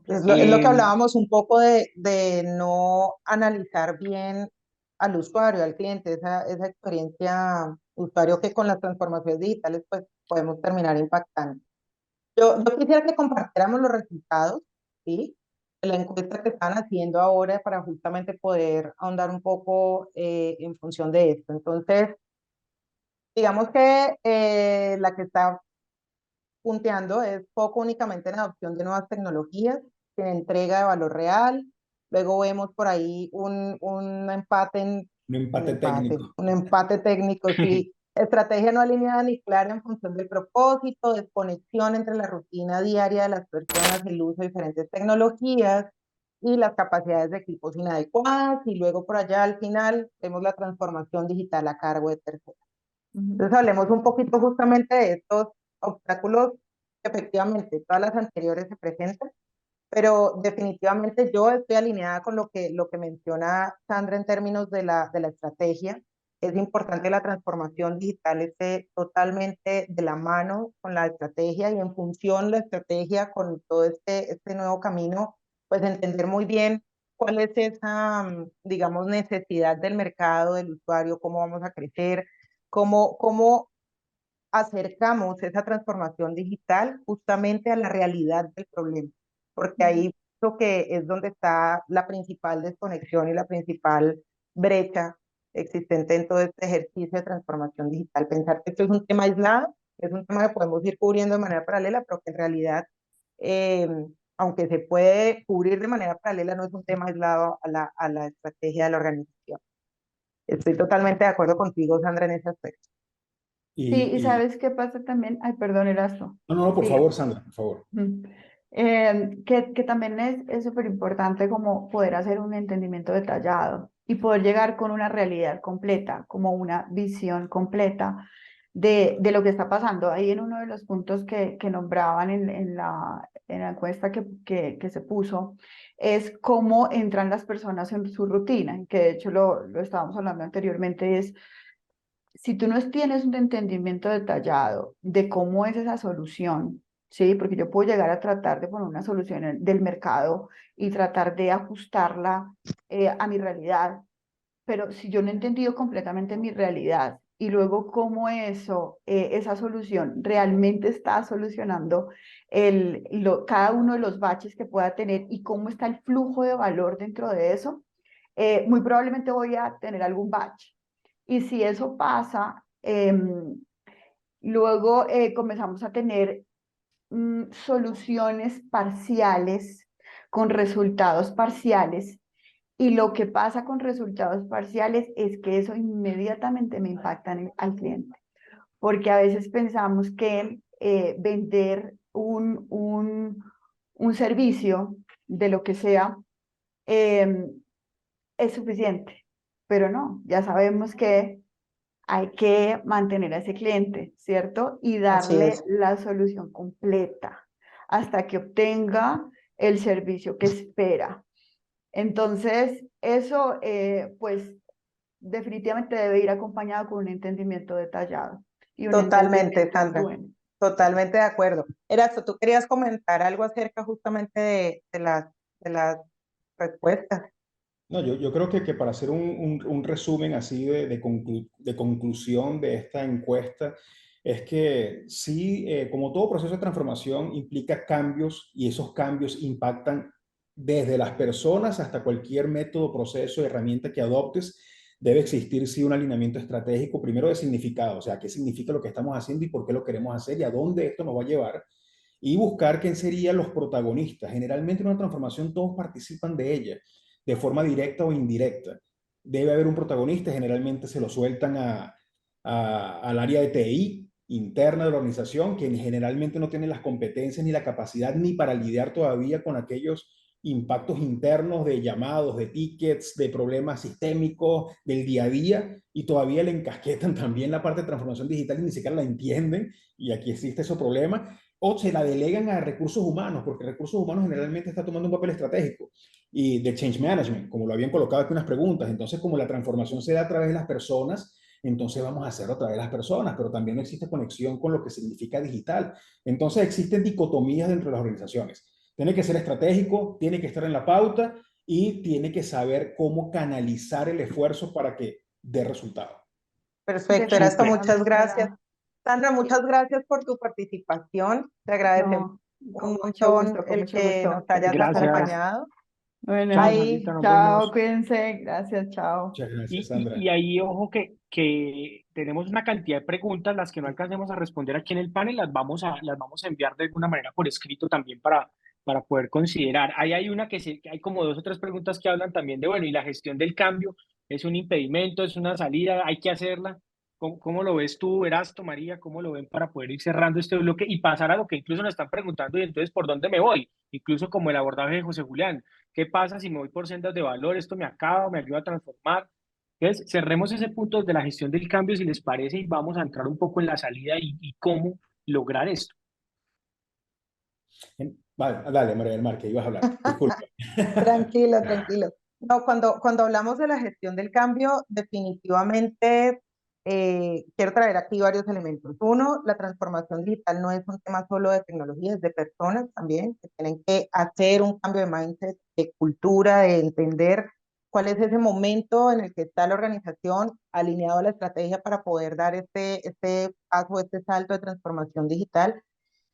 Es lo que Eh, hablábamos un poco de no analizar bien al usuario, al cliente, esa experiencia usuario que con las transformaciones digitales pues podemos terminar impactando. Yo quisiera que compartiéramos los resultados, ¿sí? De la encuesta que están haciendo ahora para justamente poder ahondar un poco en función de esto. Entonces, digamos que la que está punteando es foco únicamente en adopción de nuevas tecnologías, en entrega de valor real. Luego vemos por ahí un empate Un empate técnico. un empate técnico, sí. Estrategia no alineada ni clara en función del propósito, desconexión entre la rutina diaria de las personas, el uso de diferentes tecnologías y las capacidades de equipos inadecuadas. Y luego por allá al final vemos la transformación digital a cargo de terceros. Ujú. Entonces hablemos un poquito justamente de estos obstáculos que efectivamente todas las anteriores se presentan, pero definitivamente yo estoy alineada con lo que menciona Sandra en términos de la estrategia. Es importante que la transformación digital esté totalmente de la mano con la estrategia y en función de la estrategia con todo este nuevo camino, pues entender muy bien cuál es esa, digamos, necesidad del mercado, del usuario, cómo vamos a crecer, cómo acercamos esa transformación digital justamente a la realidad del problema, porque Ujú. ahí lo que es donde está la principal desconexión y la principal brecha existente en todo este ejercicio de transformación digital. Pensar que esto es un tema aislado, es un tema que podemos ir cubriendo de manera paralela, pero que en realidad, eh, aunque se puede cubrir de manera paralela, no es un tema aislado a la estrategia de la organización. Estoy totalmente de acuerdo contigo, Sandra, en ese aspecto. Sí, y Y ¿sabes qué pasa también? Ay, perdón, Erasto. no, no, no, por Sigue. favor, Sandra, por favor. Ujú. Que también es súper importante como poder hacer un entendimiento detallado y poder llegar con una realidad completa, como una visión completa de lo que está pasando. Ahí en uno de los puntos que nombraban en la encuesta que se puso, es cómo entran las personas en su rutina, que de hecho lo estábamos hablando anteriormente, es si tú no tienes un entendimiento detallado de cómo es esa solución, ¿sí? Porque yo puedo llegar a tratar de poner una solución del mercado y tratar de ajustarla a mi realidad, pero si yo no he entendido completamente mi realidad y luego cómo esa solución realmente está solucionando cada uno de los baches que pueda tener y cómo está el flujo de valor dentro de eso, muy probablemente voy a tener algún batch. Y si eso pasa, luego comenzamos a tener soluciones parciales con resultados parciales. Y lo que pasa con resultados parciales es que eso inmediatamente me impacta al cliente, porque a veces pensamos que vender un servicio de lo que sea eh, es suficiente, pero no, ya sabemos que hay que mantener a ese cliente, ¿cierto? Y Así darle es. la solución completa hasta que obtenga el servicio que espera. Entonces, eso, pues, definitivamente debe ir acompañado con un entendimiento detallado y un Totalmente, entendimiento Sandra, bueno. totalmente de acuerdo. Erasto, tú querías comentar algo acerca justamente de las respuestas. No, yo creo que para hacer un resumen así de conclusión de esta encuesta, es que sí, como todo proceso de transformación implica cambios y esos cambios impactan desde las personas hasta cualquier método, proceso, herramienta que adoptes, debe existir sí un alineamiento estratégico, primero de significado, o sea, qué significa lo que estamos haciendo y por qué lo queremos hacer y a dónde esto nos va a llevar, y buscar quién serían los protagonistas. Generalmente en una transformación todos participan de ella, de forma directa o indirecta. Debe haber un protagonista, generalmente se lo sueltan al área de TI interna de la organización, que generalmente no tienen las competencias ni la capacidad ni para lidiar todavía con aquellos impactos internos de llamados, de tickets, de problemas sistémicos, del día a día, y todavía le encasquetan también la parte de transformación digital y ni siquiera la entienden, y aquí existe ese problema, o se la delegan a recursos humanos, porque recursos humanos generalmente está tomando un papel estratégico, y de change management, como lo habían colocado aquí unas preguntas. Entonces, como la transformación se da a través de las personas, entonces vamos a hacerlo a través de las personas, pero también no existe conexión con lo que significa digital. Entonces existen dicotomías dentro de las organizaciones. Tiene que ser estratégico, tiene que estar en la pauta y tiene que saber cómo canalizar el esfuerzo para que dé resultado. Perfecto, Erasto, Súper. muchas gracias. Sandra, muchas gracias por tu participación. Te agradecemos No, un con mucho montón gusto, con el mucho que nos gusto. hayas Gracias. acompañado. Bueno, Chao, Ahí, Sandrita, nos chao, vemos. cuídense, gracias, chao. Muchas gracias, Y, Sandra. y ahí, ojo, que tenemos una cantidad de preguntas, las que no alcancemos a responder aquí en el panel, las vamos a enviar de alguna manera por escrito también para poder considerar. Ahí hay hay como dos o tres preguntas que hablan también de, bueno, y la gestión del cambio, ¿es un impedimento, es una salida, hay que hacerla? ¿Cómo lo ves tú, Erasto, María? ¿Cómo lo ven para poder ir cerrando este bloque y pasar a lo que incluso nos están preguntando y entonces por dónde me voy? Incluso como el abordaje de José Julián. ¿Qué pasa si me voy por sendas de valor? ¿Esto me acaba, me ayuda a transformar? Entonces, cerremos ese punto de la gestión del cambio, si les parece, y vamos a entrar un poco en la salida y cómo lograr esto. Vale, dale, María del Mar, que ibas a hablar. Disculpa. tranquilo, tranquilo. No, cuando hablamos de la gestión del cambio, definitivamente quiero traer aquí varios elementos. Uno, la transformación digital no es un tema solo de tecnología, es de personas también, que tienen que hacer un cambio de mindset, de cultura, de entender cuál es ese momento en el que está la organización alineado a la estrategia para poder dar este paso, este salto de transformación digital.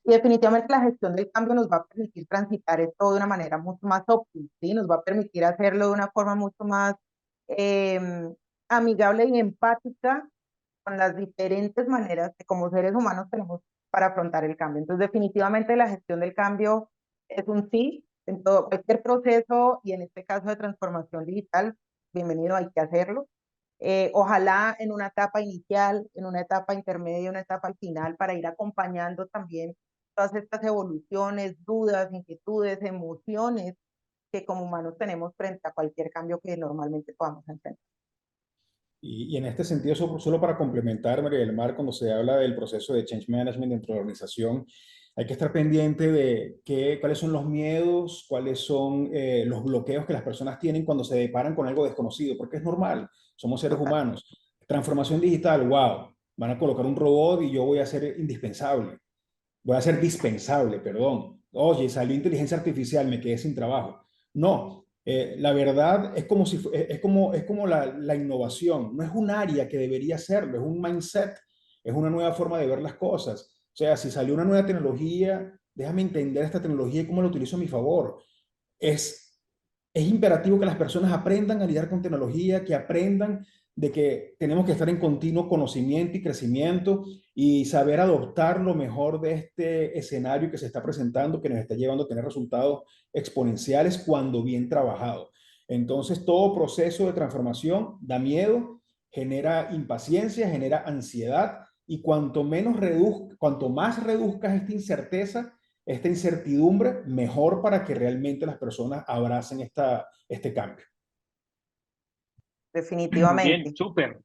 Y definitivamente la gestión del cambio nos va a permitir transitar esto de una manera mucho más óptima, ¿sí? Nos va a permitir hacerlo de una forma mucho más eh, amigable y empática con las diferentes maneras que como seres humanos tenemos para afrontar el cambio. Entonces, definitivamente la gestión del cambio es un sí en todo, cualquier proceso y en este caso de transformación digital, bienvenido, hay que hacerlo. Ojalá en una etapa inicial, en una etapa intermedia, una etapa al final, para ir acompañando también todas estas evoluciones, dudas, inquietudes, emociones que como humanos tenemos frente a cualquier cambio que normalmente podamos enfrentar. Y en este sentido, solo para complementar, María del Mar, cuando se habla del proceso de change management dentro de la organización, hay que estar pendiente de cuáles son los miedos, cuáles son los bloqueos que las personas tienen cuando se deparan con algo desconocido, porque es normal, somos seres Total. humanos. Transformación digital, wow, van a colocar un robot y yo voy a ser indispensable, voy a ser dispensable, perdón. Oye, salió inteligencia artificial, me quedé sin trabajo. No, la verdad es como, si, es como la innovación, no es un área que debería serlo, es un mindset, es una nueva forma de ver las cosas. O sea, si salió una nueva tecnología, déjame entender esta tecnología y cómo la utilizo a mi favor. Es, es imperativo que las personas aprendan a lidiar con tecnología, que aprendan de que tenemos que estar en continuo conocimiento y crecimiento y saber adoptar lo mejor de este escenario que se está presentando, que nos está llevando a tener resultados exponenciales cuando bien trabajado. Entonces, todo proceso de transformación da miedo, genera impaciencia, genera ansiedad y cuanto más reduzcas esta incerteza, esta incertidumbre, mejor para que realmente las personas abracen este cambio. Muy bien, Definitivamente. súper.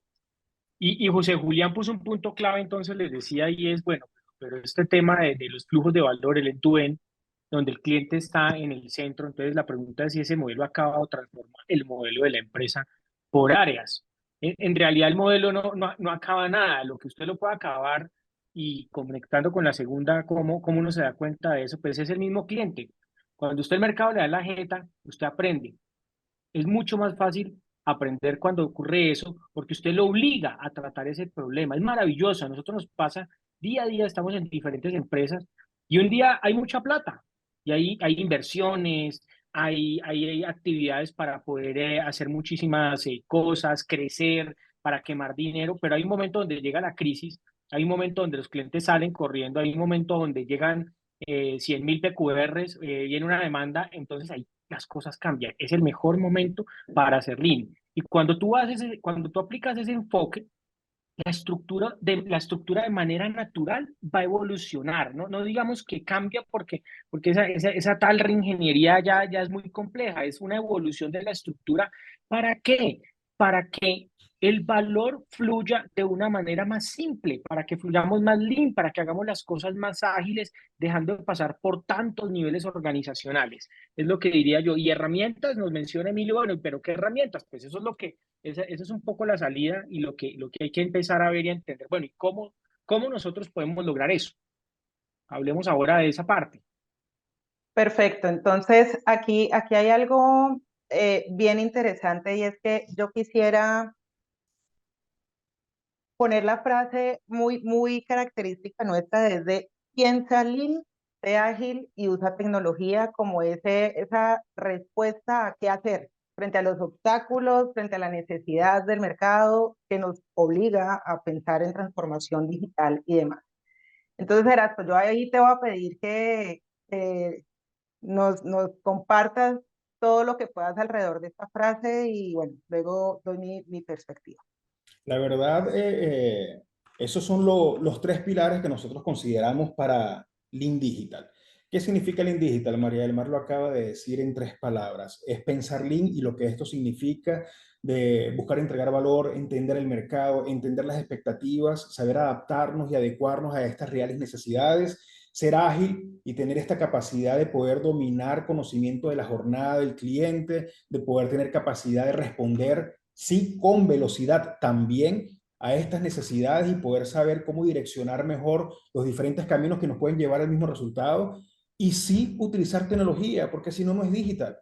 Y José Julián puso un punto clave, entonces les decía, y es, bueno, pero este tema de los flujos de valor, el end-to-end, donde el cliente está en el centro, entonces la pregunta es si ese modelo acaba o transforma el modelo de la empresa por áreas. En realidad el modelo no acaba nada, lo que usted lo puede acabar y conectando con la segunda, ¿cómo uno se da cuenta de eso? Pues es el mismo cliente. Cuando usted el mercado le da la jeta, usted aprende. Es mucho más fácil aprender cuando ocurre eso, porque usted lo obliga a tratar ese problema. Es maravilloso. A nosotros nos pasa día a día, estamos en diferentes empresas y un día hay mucha plata y hay inversiones, hay actividades para poder hacer muchísimas cosas, crecer, para quemar dinero, pero hay un momento donde llega la crisis, hay un momento donde los clientes salen corriendo, hay un momento donde llegan 100.000 PQRs y viene una demanda, entonces ahí las cosas cambian. Es el mejor momento para hacer Lean. Y cuando tú aplicas ese enfoque, la estructura de manera natural va a evolucionar, ¿no? No digamos que cambia porque esa tal reingeniería ya es muy compleja, es una evolución de la estructura. ¿Para qué? Para que el valor fluya de una manera más simple, para que fluyamos más lean, para que hagamos las cosas más ágiles, dejando de pasar por tantos niveles organizacionales. Es lo que diría yo. Y herramientas, nos menciona Emilio, bueno, pero ¿qué herramientas? Pues eso es lo que esa es un poco la salida y lo que hay que empezar a ver y a entender. Bueno, ¿y cómo nosotros podemos lograr eso? Hablemos ahora de esa parte. Perfecto, entonces aquí hay algo bien interesante, y es que yo quisiera poner la frase muy característica nuestra desde piensa lean, sé ágil y usa tecnología como esa respuesta a qué hacer frente a los obstáculos, frente a la necesidad del mercado que nos obliga a pensar en transformación digital y demás. Entonces, Erasto, yo ahí te voy a pedir que nos compartas todo lo que puedas alrededor de esta frase y bueno, luego doy mi perspectiva. La verdad, esos son los tres pilares que nosotros consideramos para Lean Digital. ¿Qué significa Lean Digital? María del Mar lo acaba de decir en tres palabras. Es pensar Lean y lo que esto significa de buscar entregar valor, entender el mercado, entender las expectativas, saber adaptarnos y adecuarnos a estas reales necesidades, ser ágil y tener esta capacidad de poder dominar conocimiento de la jornada del cliente, de poder tener capacidad de responder sí con velocidad también a estas necesidades y poder saber cómo direccionar mejor los diferentes caminos que nos pueden llevar al mismo resultado y sí utilizar tecnología, porque si no, no es digital.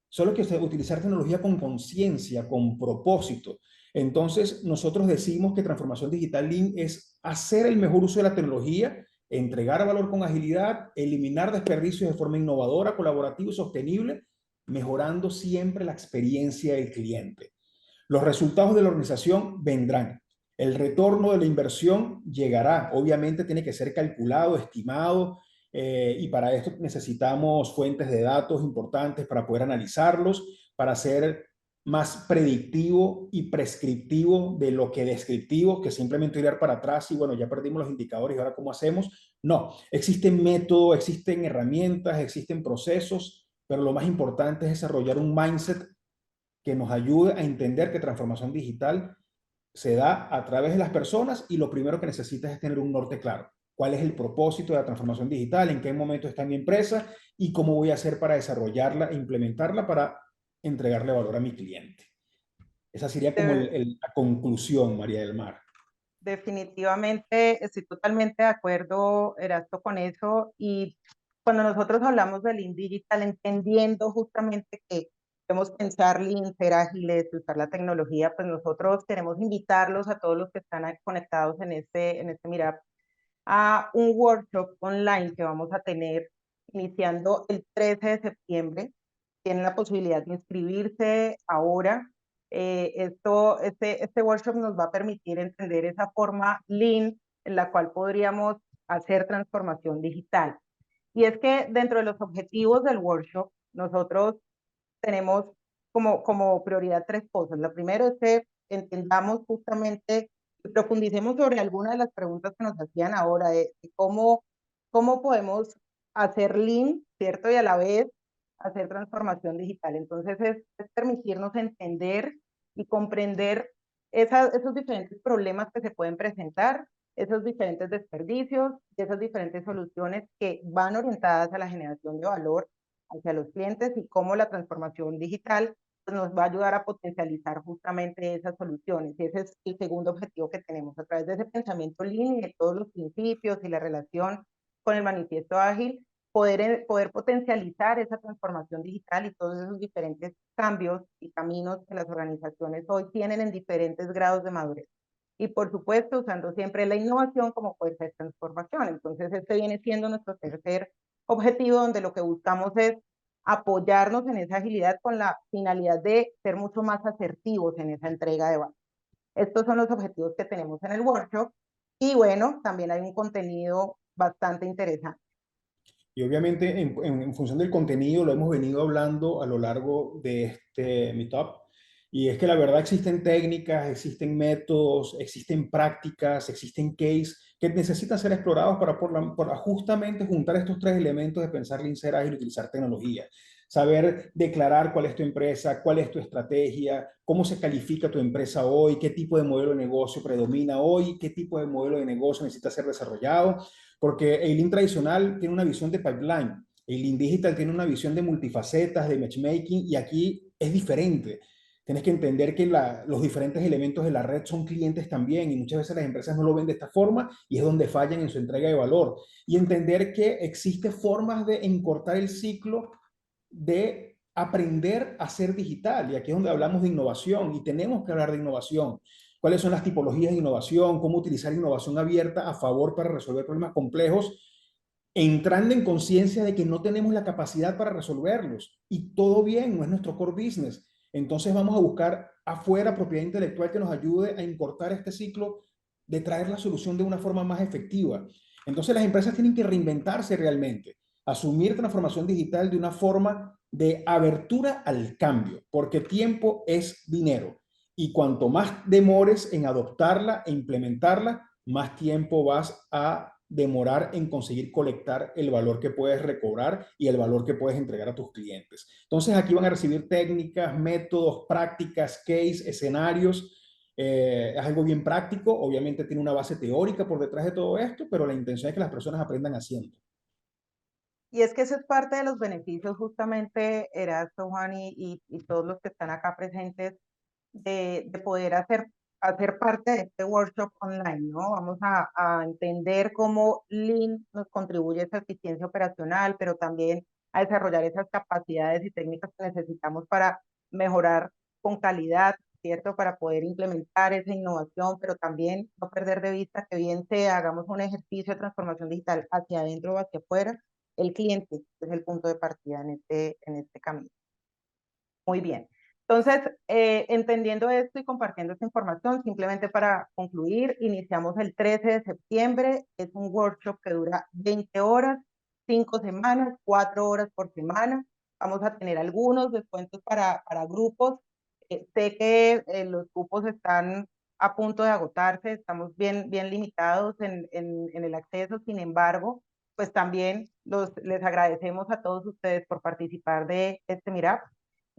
Solo que utilizar tecnología con conciencia, con propósito. Entonces, nosotros decimos que transformación digital Lean es hacer el mejor uso de la tecnología, entregar valor con agilidad, eliminar desperdicios de forma innovadora, colaborativa y sostenible, mejorando siempre la experiencia del cliente. Los resultados de la organización vendrán. El retorno de la inversión llegará. Obviamente tiene que ser calculado, estimado, y para esto necesitamos fuentes de datos importantes para poder analizarlos, para ser más predictivo y prescriptivo de lo que descriptivo, que simplemente mirar para atrás y bueno, ya perdimos los indicadores y ahora ¿cómo hacemos? No, existen métodos, existen herramientas, existen procesos, pero lo más importante es desarrollar un mindset que nos ayude a entender que transformación digital se da a través de las personas y lo primero que necesitas es tener un norte claro. ¿Cuál es el propósito de la transformación digital? ¿En qué momento está mi empresa? ¿Y cómo voy a hacer para desarrollarla e implementarla para entregarle valor a mi cliente? Esa sería como la conclusión, María del Mar. Definitivamente estoy totalmente de acuerdo, Erasto, con eso. Y cuando nosotros hablamos de Lean Digital, entendiendo justamente que debemos pensar Lean, ser ágiles, usar la tecnología, pues nosotros queremos invitarlos a todos los que están conectados en este Meetup a un workshop online que vamos a tener iniciando el 13 de septiembre. Tienen la posibilidad de inscribirse ahora. Este workshop nos va a permitir entender esa forma Lean en la cual podríamos hacer transformación digital. Y es que dentro de los objetivos del workshop, nosotros tenemos como prioridad tres cosas. La primera es que entendamos justamente, profundicemos sobre algunas de las preguntas que nos hacían ahora, de cómo podemos hacer Lean, ¿cierto? Y a la vez hacer transformación digital. Entonces es permitirnos entender y comprender esos diferentes problemas que se pueden presentar, esos diferentes desperdicios, esas diferentes soluciones que van orientadas a la generación de valor hacia los clientes y cómo la transformación digital pues, nos va a ayudar a potencializar justamente esas soluciones. Y ese es el segundo objetivo que tenemos a través de ese pensamiento Lean y de todos los principios y la relación con el manifiesto ágil, poder potencializar esa transformación digital y todos esos diferentes cambios y caminos que las organizaciones hoy tienen en diferentes grados de madurez. Y por supuesto, usando siempre la innovación como fuerza de transformación. Entonces, este viene siendo nuestro tercer objetivo, donde lo que buscamos es apoyarnos en esa agilidad con la finalidad de ser mucho más asertivos en esa entrega de valor. Estos son los objetivos que tenemos en el workshop y bueno, también hay un contenido bastante interesante. Y obviamente en función del contenido lo hemos venido hablando a lo largo de este Meetup. Y es que la verdad existen técnicas, existen métodos, existen prácticas, existen cases que necesitan ser explorados para justamente juntar estos tres elementos de pensar Lean, ser ágil y utilizar tecnología. Saber declarar cuál es tu empresa, cuál es tu estrategia, cómo se califica tu empresa hoy, qué tipo de modelo de negocio predomina hoy, qué tipo de modelo de negocio necesita ser desarrollado, porque el Lean tradicional tiene una visión de pipeline, el Lean Digital tiene una visión de multifacetas, de matchmaking, y aquí es diferente. Tienes que entender que los diferentes elementos de la red son clientes también y muchas veces las empresas no lo ven de esta forma y es donde fallan en su entrega de valor. Y entender que existen formas de encortar el ciclo de aprender a ser digital. Y aquí es donde hablamos de innovación y tenemos que hablar de innovación. ¿Cuáles son las tipologías de innovación? ¿Cómo utilizar innovación abierta a favor para resolver problemas complejos? Entrando en conciencia de que no tenemos la capacidad para resolverlos. Y todo bien, no es nuestro core business. Entonces vamos a buscar afuera propiedad intelectual que nos ayude a encortar este ciclo de traer la solución de una forma más efectiva. Entonces las empresas tienen que reinventarse realmente, asumir transformación digital de una forma de abertura al cambio, porque tiempo es dinero. Y cuanto más demores en adoptarla e implementarla, más tiempo vas a demorar en conseguir colectar el valor que puedes recobrar y el valor que puedes entregar a tus clientes. Entonces aquí van a recibir técnicas, métodos, prácticas, case, escenarios. Es algo bien práctico, obviamente tiene una base teórica por detrás de todo esto, pero la intención es que las personas aprendan haciendo. Y es que eso es parte de los beneficios justamente, Erasto, Juan, y todos los que están acá presentes, de poder hacer parte de este workshop online, ¿no? Vamos a entender cómo Lean nos contribuye a esa eficiencia operacional, pero también a desarrollar esas capacidades y técnicas que necesitamos para mejorar con calidad, ¿cierto? Para poder implementar esa innovación, pero también no perder de vista que bien sea hagamos un ejercicio de transformación digital hacia adentro o hacia afuera, el cliente es el punto de partida en este camino. Muy bien. Entonces, entendiendo esto y compartiendo esta información, simplemente para concluir, iniciamos el 13 de septiembre, es un workshop que dura 20 horas, 5 semanas, 4 horas por semana. Vamos a tener algunos descuentos para grupos. Sé que los cupos están a punto de agotarse, estamos bien limitados en el acceso, sin embargo, pues también les agradecemos a todos ustedes por participar de este Meetup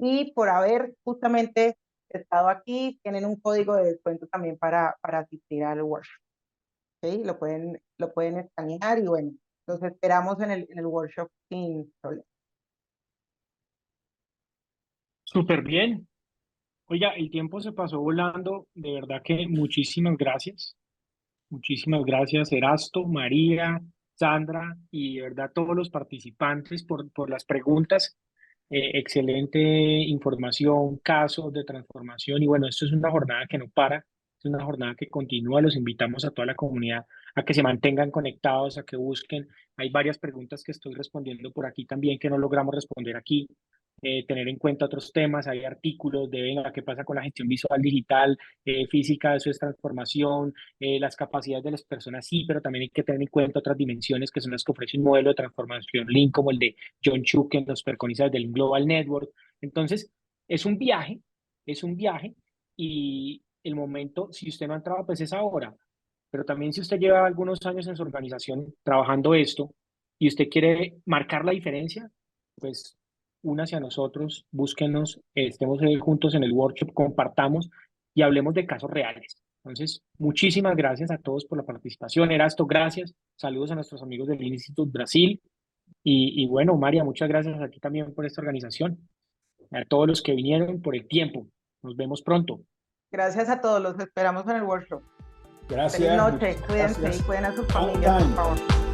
y por haber justamente estado aquí. Tienen un código de descuento también para asistir al workshop. ¿Okay? Lo pueden escanear y bueno, los esperamos en el workshop sin problema. Súper bien. Oiga, el tiempo se pasó volando. De verdad que muchísimas gracias. Muchísimas gracias, Erasto, María, Sandra y de verdad todos los participantes por las preguntas. Excelente información, casos de transformación y bueno, esto es una jornada que no para, es una jornada que continúa. Los invitamos a toda la comunidad a que se mantengan conectados, a que busquen. Hay varias preguntas que estoy respondiendo por aquí también que no logramos responder aquí. Tener en cuenta otros temas, hay artículos de venga, qué pasa con la gestión visual digital, física, eso es transformación, las capacidades de las personas sí, pero también hay que tener en cuenta otras dimensiones que son las que ofrece un modelo de transformación Lean como el de John Chuck que nos preconiza desde el Global Network. Entonces, es un viaje y el momento, si usted no ha entrado, pues es ahora. Pero también si usted lleva algunos años en su organización trabajando esto y usted quiere marcar la diferencia, pues únase a nosotros, búsquenos, estemos juntos en el workshop, compartamos y hablemos de casos reales. Entonces, muchísimas gracias a todos por la participación. Erasto, gracias. Saludos a nuestros amigos del Instituto Brasil. Y bueno, María, muchas gracias a ti también por esta organización. A todos los que vinieron por el tiempo. Nos vemos pronto. Gracias a todos, los esperamos en el workshop. Gracias. Feliz noche, cuídense y cuiden a sus familias, por favor.